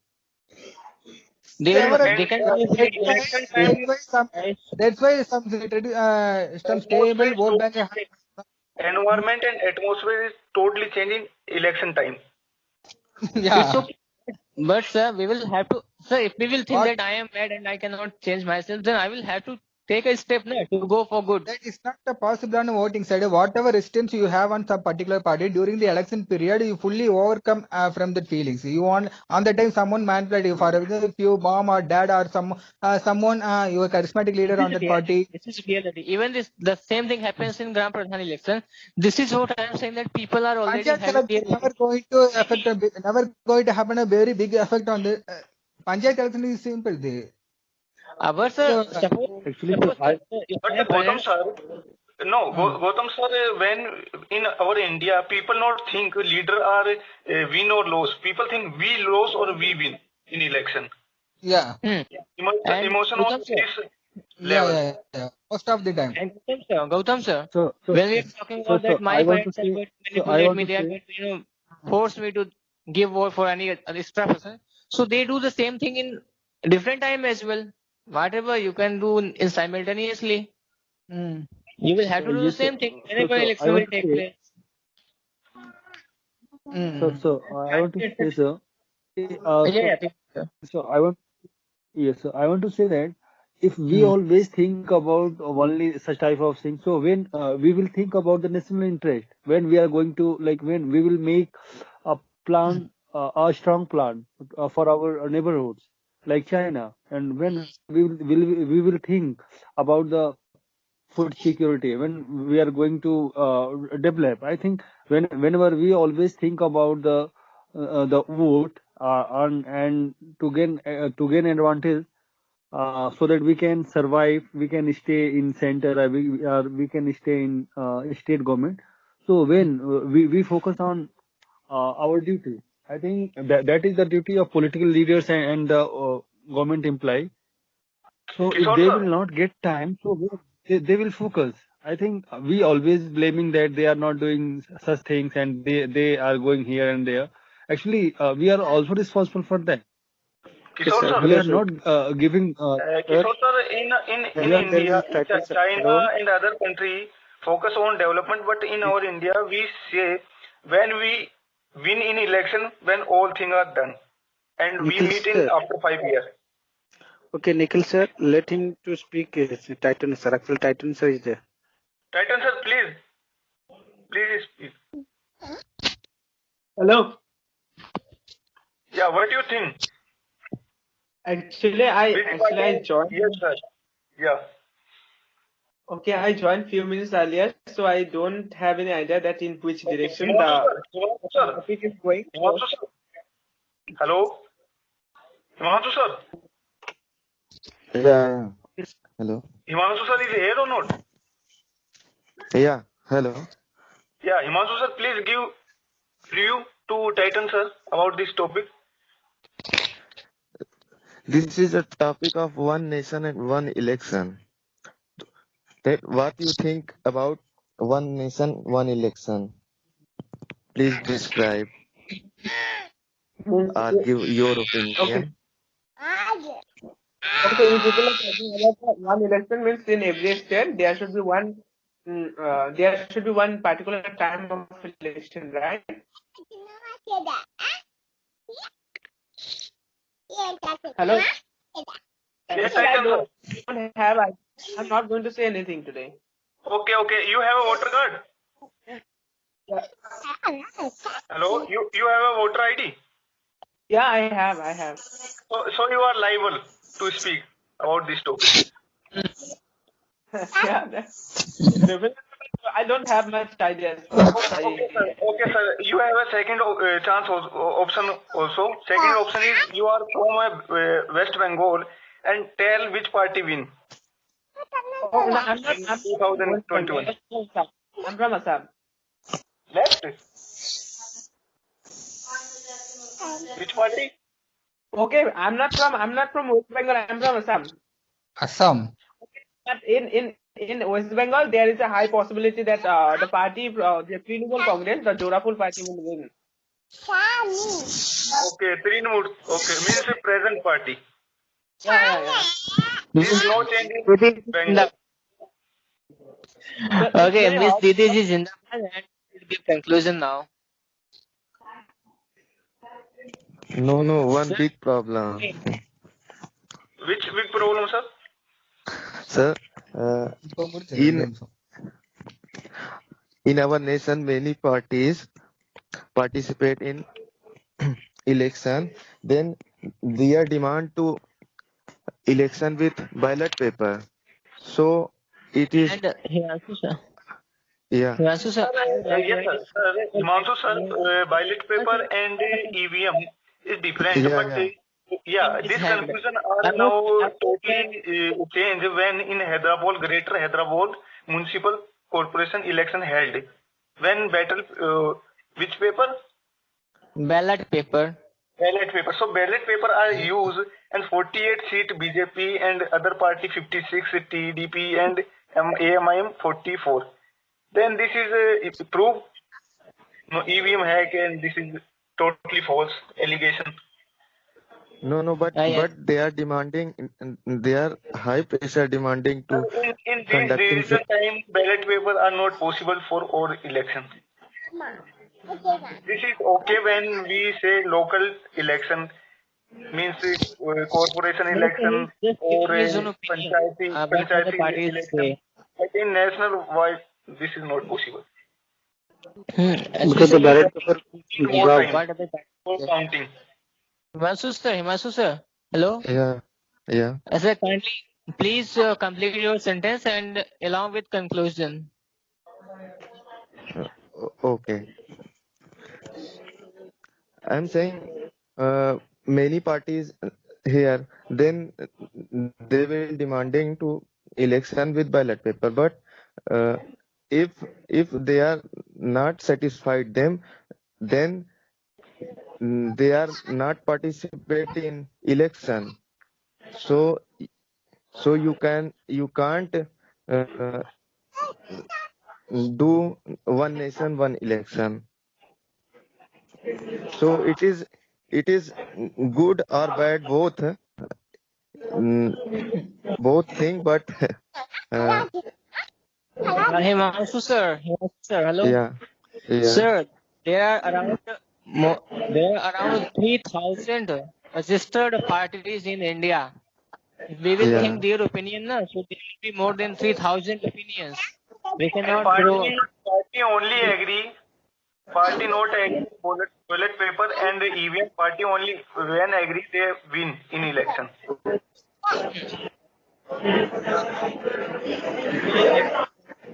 B: Yes,
F: Several.
A: They
B: and
A: can
B: in
A: manipulate like
B: election
A: this.
B: time,
F: That's why some.
A: Guys.
F: That's why some
B: atmosphere
F: stable
B: is
F: vote bank.
B: totally changing. Environment and atmosphere is totally changing election time.
A: It's
F: Yeah.
A: okay. But sir, we will have to. Sir, if we will think
F: What?
A: that I am mad and I cannot change myself, then I will have to take a step now to go for good.
F: That is not a possible on voting side. Whatever resistance you have on some particular party during the election period, you fully overcome from the feelings. You want on the time someone manipulate you. For example, if you mom or dad or someone your charismatic leader
A: This
F: on
A: is
F: that
A: reality.
F: party.
A: This is reality. Even this, the same thing happens in Gram Pradhan election. This is what I am saying, that people are already
F: Panchayat
A: having
F: election
A: their.
F: never going to affect never going to happen a very big effect on the Panchayat election is simple.
A: Our
F: So,
A: sir,
C: Actually, sir,
A: if
B: But
A: I have
B: Gautam
A: parents,
B: sir, no,
F: mm,
B: Gautam sir, when in our India, people not think leader are win or lose. People think we lose or we win in election.
F: yeah,
A: and
B: Emotion on
A: Gautam sir,
B: this
F: yeah,
B: level.
F: yeah, yeah. Most of the time.
A: and Gautam sir,
C: so so
A: when we are talking
C: so
A: about
C: so
A: that, my
C: I want to
A: parents are
C: say,
A: going to
C: so I
A: manipulate
C: want
A: me.
C: to
A: They are
C: say,
A: going to, force me to give vote for any extra person. So they do the same thing in different time as well. Whatever you can do in simultaneously,
F: Mm,
A: you will have to do the
C: yes, sir.
A: same thing whenever
C: So I
A: election
C: want
A: will
C: to
A: take
C: say,
A: place.
F: mm,
C: I want to say, sir.
A: Yeah,
C: So
A: yeah, yeah.
C: so I want Yes, sir. I want to say that if we
F: mm,
C: always think about only such type of things, so when we will think about the national interest, when we are going to, like, when we will make a
F: mm,
C: plan, a strong plan for our neighborhoods, like China, and when we will think about the food security, when we are going to develop. I think whenever we always think about the vote and to gain advantage, so that we can survive, we can stay in center, we can stay in state government. So
F: mm.
C: when we focus on our duty, I think that is the duty of political leaders and the government employee. So if
B: Kishore
C: they will
B: sir,
C: not get time, so they will focus. I think we always blaming that they are not doing such things and they are going here and there. Actually, we are also responsible for that.
E: Yes,
B: Kishore
E: sir.
B: sir,
C: We
E: Hello,
C: are
E: sir.
C: not giving.
E: Sir,
B: Kishore sir, in
C: We are.
E: there
B: India,
E: is Titan, sir.
B: China
E: Hello.
B: and other country focus on development, but in our India, we say when we win in election, when all things are done, and we
E: Nikhil,
B: meet in
E: sir.
B: after 5 years.
E: Okay, Nikhil, sir. Let him to speak. Titan, sir. Actual Titan, sir, is there.
B: Titan sir, please speak.
G: Hello.
B: Yeah, what do you think?
G: Actually, I
B: Which
G: actually
B: party?
G: I
B: Yes,
G: joined.
B: sir. Yeah.
G: Okay, I joined few minutes earlier, so I don't have any idea that in which
B: Okay.
G: direction
B: Himanshu sir,
G: the
B: Himanshu sir,
G: topic is going. So
B: Himanshu sir. Hello, Himanshu sir.
D: Yeah, yeah.
E: Yes.
D: Hello.
B: Himanshu sir is here or not?
D: Yeah, hello.
B: Yeah, Himanshu sir, please give review to Titan sir about this topic.
D: This is a topic of one nation and one election. That what you think about one nation, one election? Please describe
G: means
D: or give your
G: okay,
D: opinion.
G: okay. In people are talking about one election means in every state there should be one. There should be one particular time of election, right? Hello.
B: Yes,
G: Actually, I
B: Titan sir.
G: don't have. I'm not going to say anything today.
B: Okay. You have a voter card.
G: Yeah,
B: Hello, you have a voter ID.
G: yeah, I have. I have.
B: So you are liable to speak about this topic.
G: Yeah, definitely. I don't have much ideas. So
B: Okay, sir.
G: I
B: Okay, sir. You have a second chance option also. Second option is you are from West Bengal and tell which party win
G: oh, no, I'm not.
B: in
G: I'm not from West Bengal.
B: 2021.
G: I'm from Assam.
B: Left? Which party?
G: Okay, I'm not from West Bengal. I'm from Assam.
F: Assam.
G: But in West Bengal, there is a high possibility that the party, the Trinamool Congress, the Jorapul party will win.
B: Okay, Trinamool. Okay, means a present party.
G: Yeah.
B: Means no change in
A: Didi is
B: Bengal.
A: Zindabad.
G: So it's
A: Okay,
G: very
A: Miss
G: hard.
A: Didi is Zindabad, and we'll give conclusion now.
D: No, one
A: Sir,
D: big problem.
B: Which big problem, sir?
D: Sir, Uh,
F: இப்போ முடிச்சிரு
D: in
F: 2 நிமிஷம்.
D: in our nation, many parties participate in election. Then their demand to election with ballot paper. So it is,
A: And Himanshu sir,
D: yeah.
A: Himanshu sir, I would like to
B: Yes,
A: add
B: sir. Sir,
A: that
B: Himanshu, sir, ballot paper
A: one
B: and EVM is different,
D: Yeah,
B: but
D: yeah.
B: yeah,
A: is
B: this
A: hacked.
B: confusion are
A: I
B: now
A: would like
B: totally changed when in Hyderabad, Greater Hyderabad Municipal Corporation election held. When battle, which paper?
A: ballot paper.
B: Ballot paper. So ballot paper are used and 48 seat BJP and other party 56, TDP and AMIM 44. Then this is proof no EVM hack and this is totally false allegation.
D: No,
A: Yes.
D: but they are demanding, they are high pressure demanding to
B: In this
D: conducting.
B: digital time, ballot paper are not possible for all elections. This is okay when we say local election, means corporation
A: Just
B: election
A: just
B: or
A: giving his own opinion. What other
B: panchayati
A: parties
B: election.
A: say.
B: But in national wide, this is not possible.
C: Because the
A: Especially
C: ballot paper is
B: More
C: reserved.
B: time
A: what other
B: for
A: parties say.
B: counting.
A: Himanshu sir, hello.
D: Yeah, yeah.
A: Sir, kindly please complete your sentence and along with conclusion.
D: Okay. I'm saying many parties here, then they will demanding to election with ballot paper. But uh, if they are not satisfied them, then they are not participate in election. So you can't do one nation one election. So it is good or bad mm, both thing, but uh,
A: Himanshu sir, hello.
D: yeah, yeah,
A: Sir, there are around there are around 3,000 registered parties in India. If we will
D: yeah,
A: think their opinion, na, so there will be more than 3,000 opinions. We
B: And
A: cannot grow.
B: party only agree. Party not agree ballot paper and the EVM party only when agree they win in election.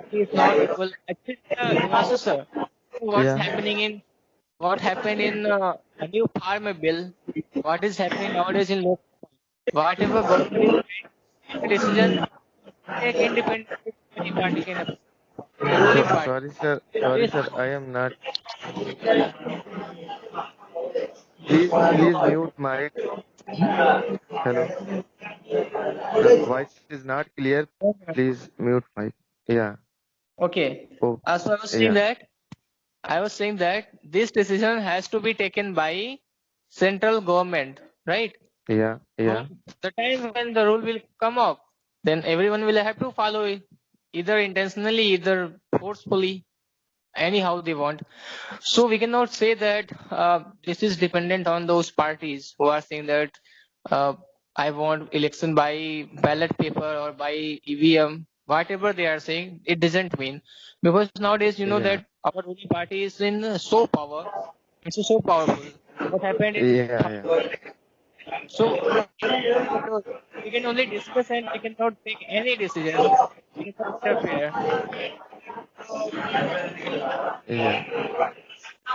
A: Party is not equal. Actually, Himanshu sir,
D: yeah,
A: what happened in a new farm bill? What is happening nowadays in local? Whatever government is taking decision, take independent any party can approve. The ruling party.
D: sorry
A: This
D: sir, I am not. Please mute mic. Hello, the voice is not clear. Please mute mic. Yeah.
A: okay.
D: Oh,
A: So
D: yeah,
A: I was saying that this decision has to be taken by central government, right?
D: yeah,
A: So
D: yeah,
A: the time when the rule will come up, then everyone will have to follow it, either intentionally, either forcefully, anyhow they want. So we cannot say that this is dependent on those parties who are saying that uh, I want election by ballot paper or by EVM, whatever they are saying, it doesn't mean, because nowadays you know
D: yeah,
A: that our ruling party is in so power, it's so powerful. What happened in
D: yeah, yeah,
A: so we can only discuss and we cannot take any decision. We cannot interfere.
D: yeah.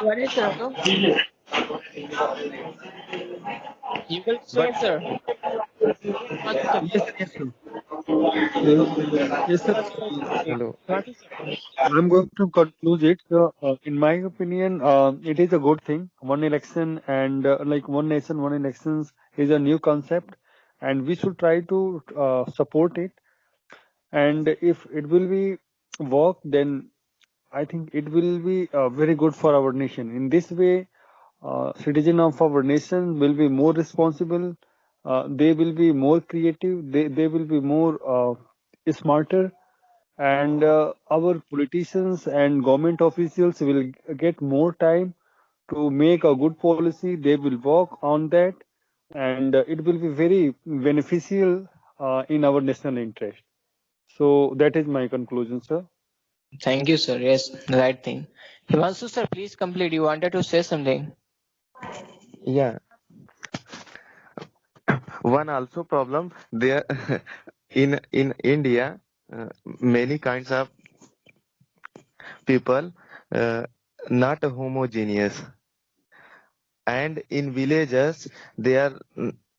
A: What is sir? Hello? You will
D: But
A: say, sir. Himanshu sir.
C: Yes, sir, yes, sir. Uh, yes, sir.
A: Himanshu sir.
D: hello.
A: Himanshu sir.
C: I'm going to conclude it. In my opinion, it is a good thing. One election and like one nation, one elections is a new concept, and we should try to support it. And if it will be work, then I think it will be very good for our nation. In this way, citizen of our nation will be more responsible. They will be more creative. They will be more smarter, and our politicians and government officials will get more time to make a good policy. They will work on that, and it will be very beneficial in our national interest. So that is my conclusion, sir.
A: Thank you, sir. Yes, the right thing. Himanshu, sir, please complete. You wanted to say something.
D: Yeah, one also problem there in India, many kinds of people, uh, not homogeneous, and in villages they are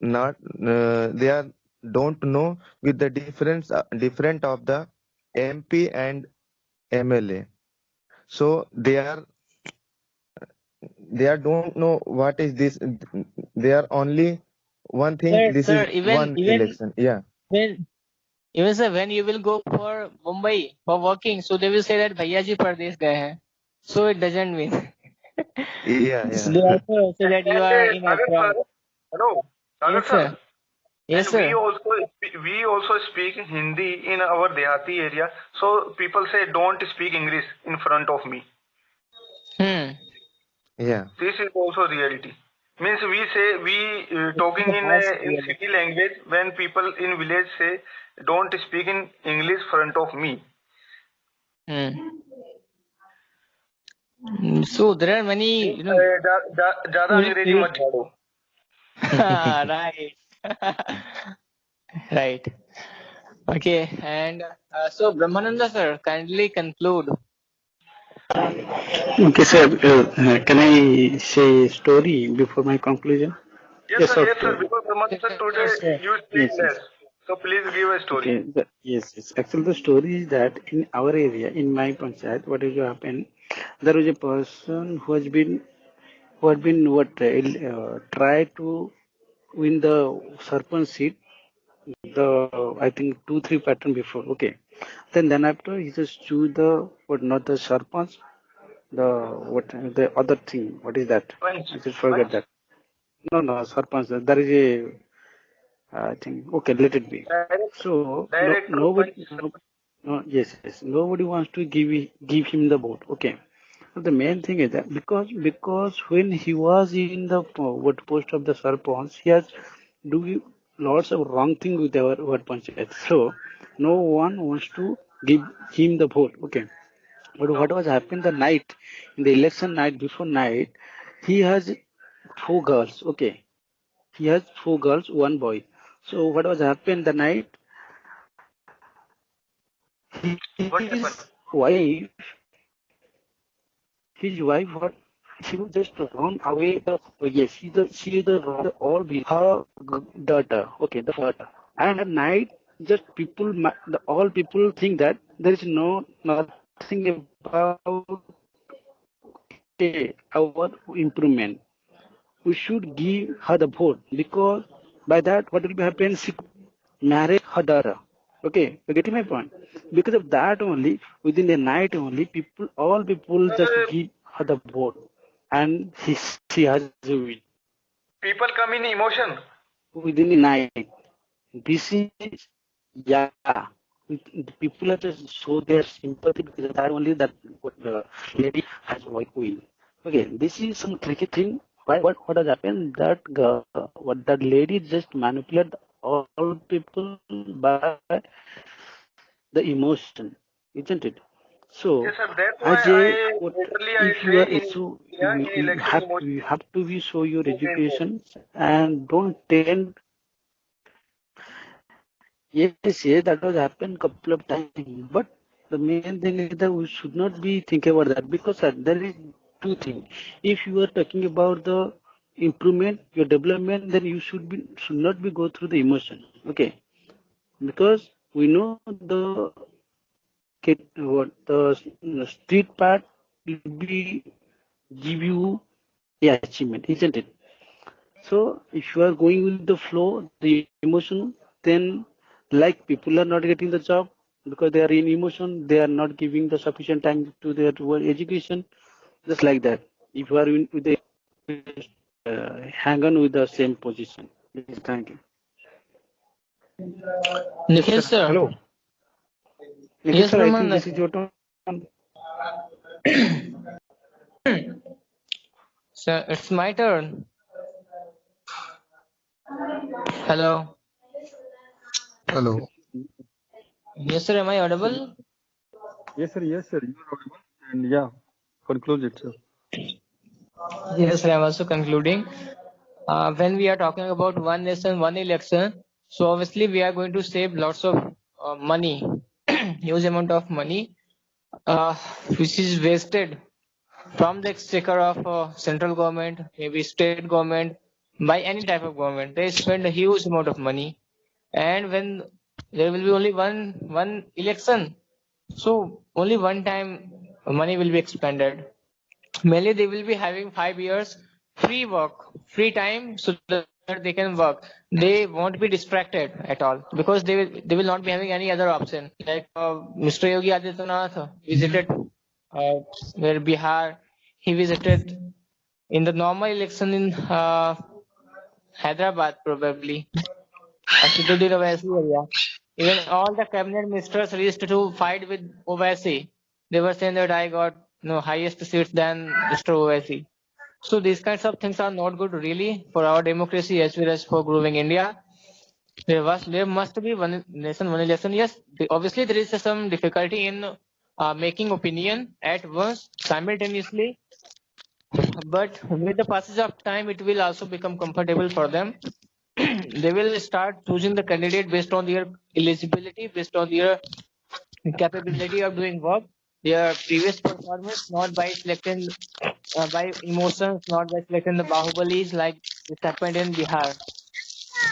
D: not they are don't know with the difference different of the MP and MLA. So they are don't know what is this. They are only one thing. This
A: Sir,
D: is one election. Yeah,
A: when even sir, when you will go for Mumbai for working, so they will say that Bhaiya ji Pardesh gaye hai. So it doesn't mean.
D: yeah,
A: So
D: yeah.
A: they also say that you
B: And
A: are in a
B: Sagar sir,
A: from.
B: hello, Sagar
A: Yes,
B: sir,
A: sir. Yes,
B: and
A: sir.
B: we also speak Hindi in our Dehati area. So people say don't speak English in front of me.
A: Hmm.
D: Yeah.
B: This is also reality. Means we say we
A: This is
B: talking
A: a harsh
B: in
A: reality.
B: city language when people in village say don't speak in English front of me.
A: Hmm. So there are many,
B: ज़्यादा अंग्रेजी मत झाड़ो.
A: right. Right. Okay. And so Brahmananda sir, kindly conclude.
E: Okay, sir. Can I say a story before my conclusion?
B: Yes
E: Yes,
B: sir,
E: of
B: yes sir.
E: course.
B: Because Raman sir today
A: Yes, sir.
B: you speak
E: Yes,
B: less.
E: yes.
B: So please give a story.
E: Okay. Yes, yes. Actually, the story is that in our area, in my panchayat, what is happen? There was a person who had been try to win the sarpanch seat. The I think 2 3 pattern before. Okay. Then after he just choose the what not the sarpanch, the what the other thing. What is that?
B: Punch,
E: I just forget
B: punch.
E: that. No, sarpanch. There is a I think okay, let it be.
B: Director,
E: So
B: director,
E: nobody,
B: punch.
E: yes, nobody wants to give him the vote. Okay. So the main thing is that because when he was in the what post of the sarpanch, he has do lots of wrong thing with our panchayat. So no one wants to give him the vote. Okay. But what was happened the night in the election night before night, he has 4 girls. Okay, he has 4 girls, 1 boy. So what was happened the night?
B: What
E: His
B: happened?
E: wife, his wife, what she would just run away the yes, she the run all with her daughter. Okay, the daughter. And at night, just all people think that there is nothing about our improvement. We should give her the vote because by that what will be happen? She marry her daughter. Okay, you getting my point? Because of that only, within the night only, all people just
B: Sir,
E: give her the vote, and she has to win
B: people come in emotion.
E: within the night. This is yeah. The people are just show their sympathy because of that only that what the lady has win. Okay, this is some tricky thing. What has happened? What that lady just manipulate all people by the emotion, isn't it?
B: Yes
E: So
B: sir, that's why
E: as a
B: I
E: what
B: literally I
E: if you
B: say
E: are
B: in
E: so
B: India in election
E: you
B: emotion
E: have to be show your
B: is very important.
E: education and don't tend. Yes, yes, that was happened couple of times. But the main thing is that we should not be thinking about that because there is two things. If you are talking about the improvement, your development, then you should not be go through the emotion. Okay, because we know the street part will be give you the achievement, isn't it? So if you are going with the flow, the emotion, then like people are not getting the job because they are in emotion, they are not giving the sufficient time to their education, just like that. If you are in with the hang on with the same position. Yes, thank you.
A: Nikhil sir.
E: Hello, Nikhil
A: Yes,
E: sir. I think
A: Brahmananda
E: this is
A: sir.
E: your turn.
A: Sir, it's my turn. Hello.
F: Hello.
A: Yes, sir. Am I audible?
C: Yes, sir. Yes, sir. You are audible. And yeah, conclude it, sir.
A: Yes, sir. I'm also concluding. When we are talking about one nation, one election, so obviously we are going to save lots of money, huge amount of money, uh, which is wasted from the exchequer of central government, maybe state government, by any type of government. They spend a huge amount of money, and when there will be only one election, so only one time money will be expended. Mainly, they will be having 5 years free work, free time, so that they can work. They won't be distracted at all because they will not be having any other option. Like Mr. Yogi Adityanath visited where Bihar, he visited in the normal election in Hyderabad probably, Ashuddin Owaisi area. Even all the cabinet ministers reached to fight with Owaisi. They were saying that I got highest seats than Mr. Owaisi. So these kinds of things are not good really for our democracy as well as for growing India. There must be one nation, one election. Yes, obviously there is some difficulty in making opinion at once simultaneously, but with the passage of time, it will also become comfortable for them. They will start choosing the candidate based on their eligibility, based on their capability of doing work, their previous performance, not by selecting by emotions, not by selecting the Bahubalis like this happened in Bihar.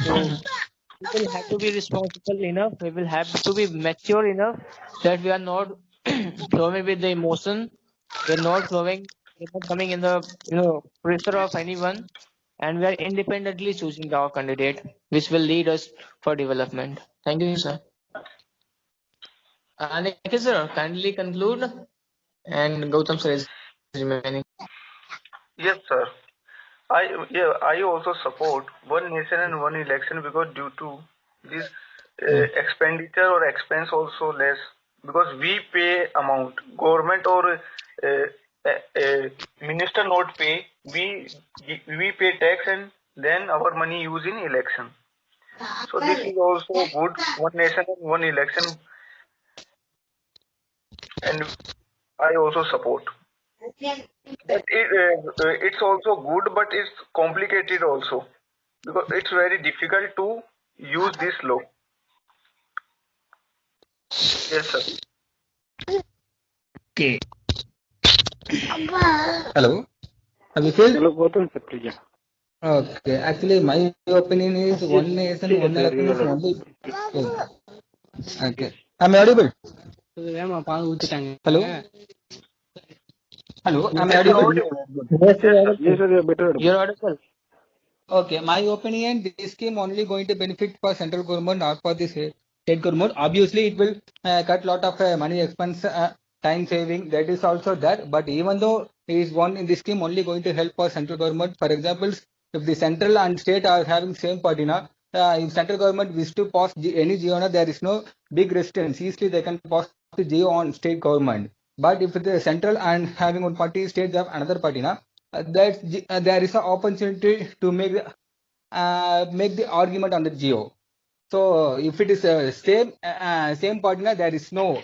A: So we will have to be responsible enough. We will have to be mature enough that we are not flowing with the emotion. We are not flowing. We are not coming in the pressure of anyone, and we are independently choosing our candidate, which will lead us for development. Thank you, sir. Nikhil sir, kindly conclude, and Gautam sir is remaining.
B: Yes, sir. I also support one nation and one election because due to this expenditure or expense also less because we pay amount government or minister not pay we pay tax and then our money use in election. So this is also good one nation and one election and I also support. But it's also good, but it's complicated also because it's very difficult to use this law. Yes, sir.
F: Okay. Hello. Have you feel?
C: Hello, Gautam, sir, please. Yeah.
F: Okay. Actually, my opinion is
C: Yes,
F: one nation,
C: yes,
F: one
C: sir.
F: election
C: You
F: is
C: are
F: only.
C: audible.
F: Okay. Am I audible? Hello. Hello. Am I
B: Yes, sir.
F: audible?
C: Yes,
B: Audible.
C: sir. Audible.
A: Yes,
B: Yes,
A: you're
B: sir.
C: Yes,
A: audible.
C: sir. You are better audible.
A: You're audible.
F: Okay, my opinion, this scheme only going to benefit for central government, not for the state government. Obviously, it will cut lot of money expense, time saving. That is also there. But even though is one in this scheme only going to help for central government. For example, if the central and state are having same party now, if central government wish to pass any GO, there is no big resistance. Easily they can pass the GO on state government. But if the central and having one party, state have another party now, there is an opportunity to make the argument on the geo. So if it is same partner, there is no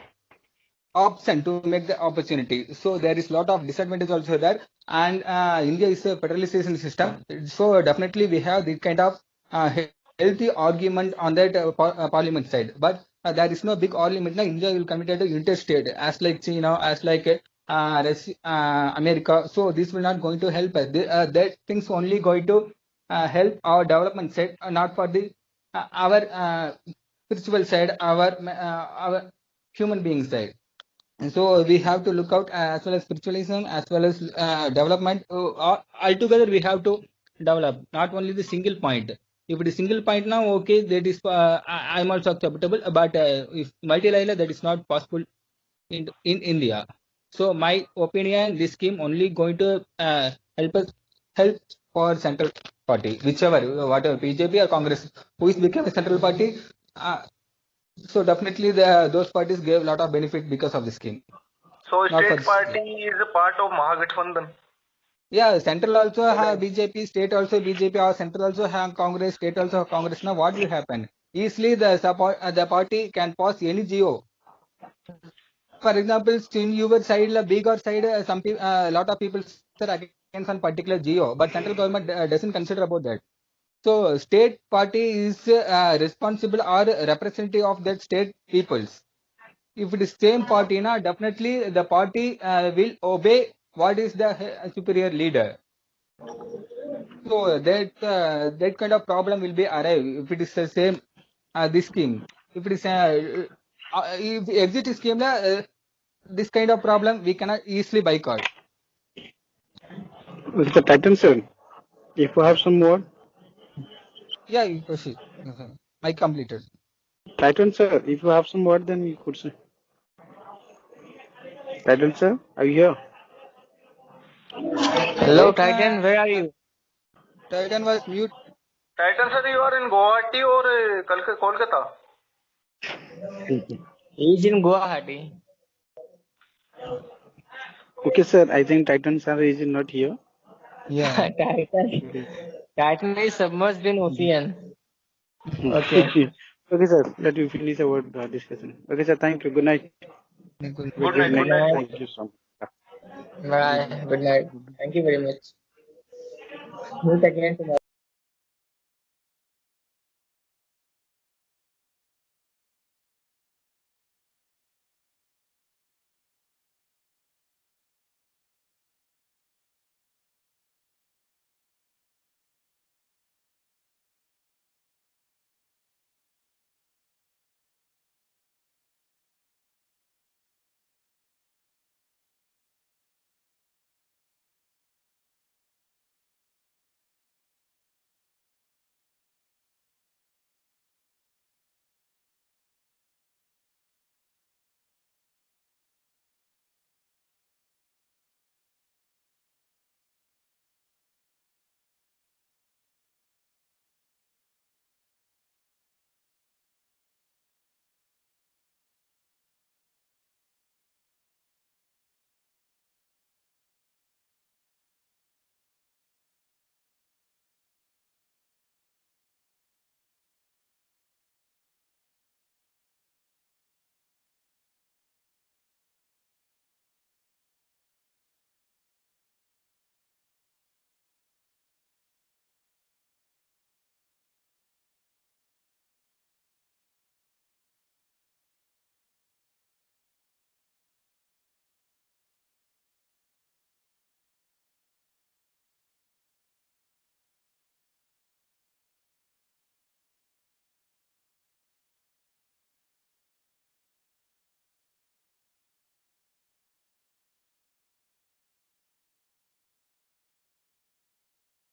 F: option to make the opportunity. So there is lot of disadvantage also there. And India is a federalization system. So definitely we have this kind of healthy argument on that parliament side. But there is no big argument. Now India will committed to interstate as like China, as like America. So this will not going to help us. That things only going to help our development side, not for the our spiritual side, our human being side. And so we have to look out as well as spiritualism as well as development. Altogether, we have to develop not only the single point. If it is single point now, okay, that is I'm also acceptable. But if multi-layer, that is not possible in India. So my opinion, this scheme only going to help for central party, whichever whatever BJP or Congress, who is become a central party. Uh, so definitely those parties gave a lot of benefit because of the scheme,
B: So
F: not for
B: state
F: this.
B: party is a part of Mahagathbandhan.
F: Yeah, central also have
B: Right.
F: BJP, state also BJP, or central also have Congress, state also have Congress. Now what will happen? easily the party can pass any geo. For example, in your side, the big or side, some people, a lot of people are against one particular geo, but central government doesn't consider about that. So state party is responsible or representative of that state peoples. If it is same party, na, definitely the party will obey what is the superior leader. So that kind of problem will be arrive if it is the same this scheme. If it is if exit scheme, this kind of problem we cannot easily boycott.
E: Mr. Titan sir, if you have some more.
F: Yeah, you proceed. I completed.
E: Titan sir, if you have some word, then you could say. Titan sir, are you here?
A: Hello, Titan. Where are you?
F: Titan was mute.
B: Titan sir, you are in Guwahati or Kolkata?
A: He's in Guwahati.
E: Okay, sir. I think Titan sir is not here.
F: Yeah.
A: Titan is submerged in ocean.
F: Okay.
E: Okay, sir. Let me finish our discussion. Okay, sir. Thank you. Good night.
F: Good
B: Good night. Good night.
E: Thank you so much.
A: Bye. Good night. Thank you very much. Meet again tomorrow.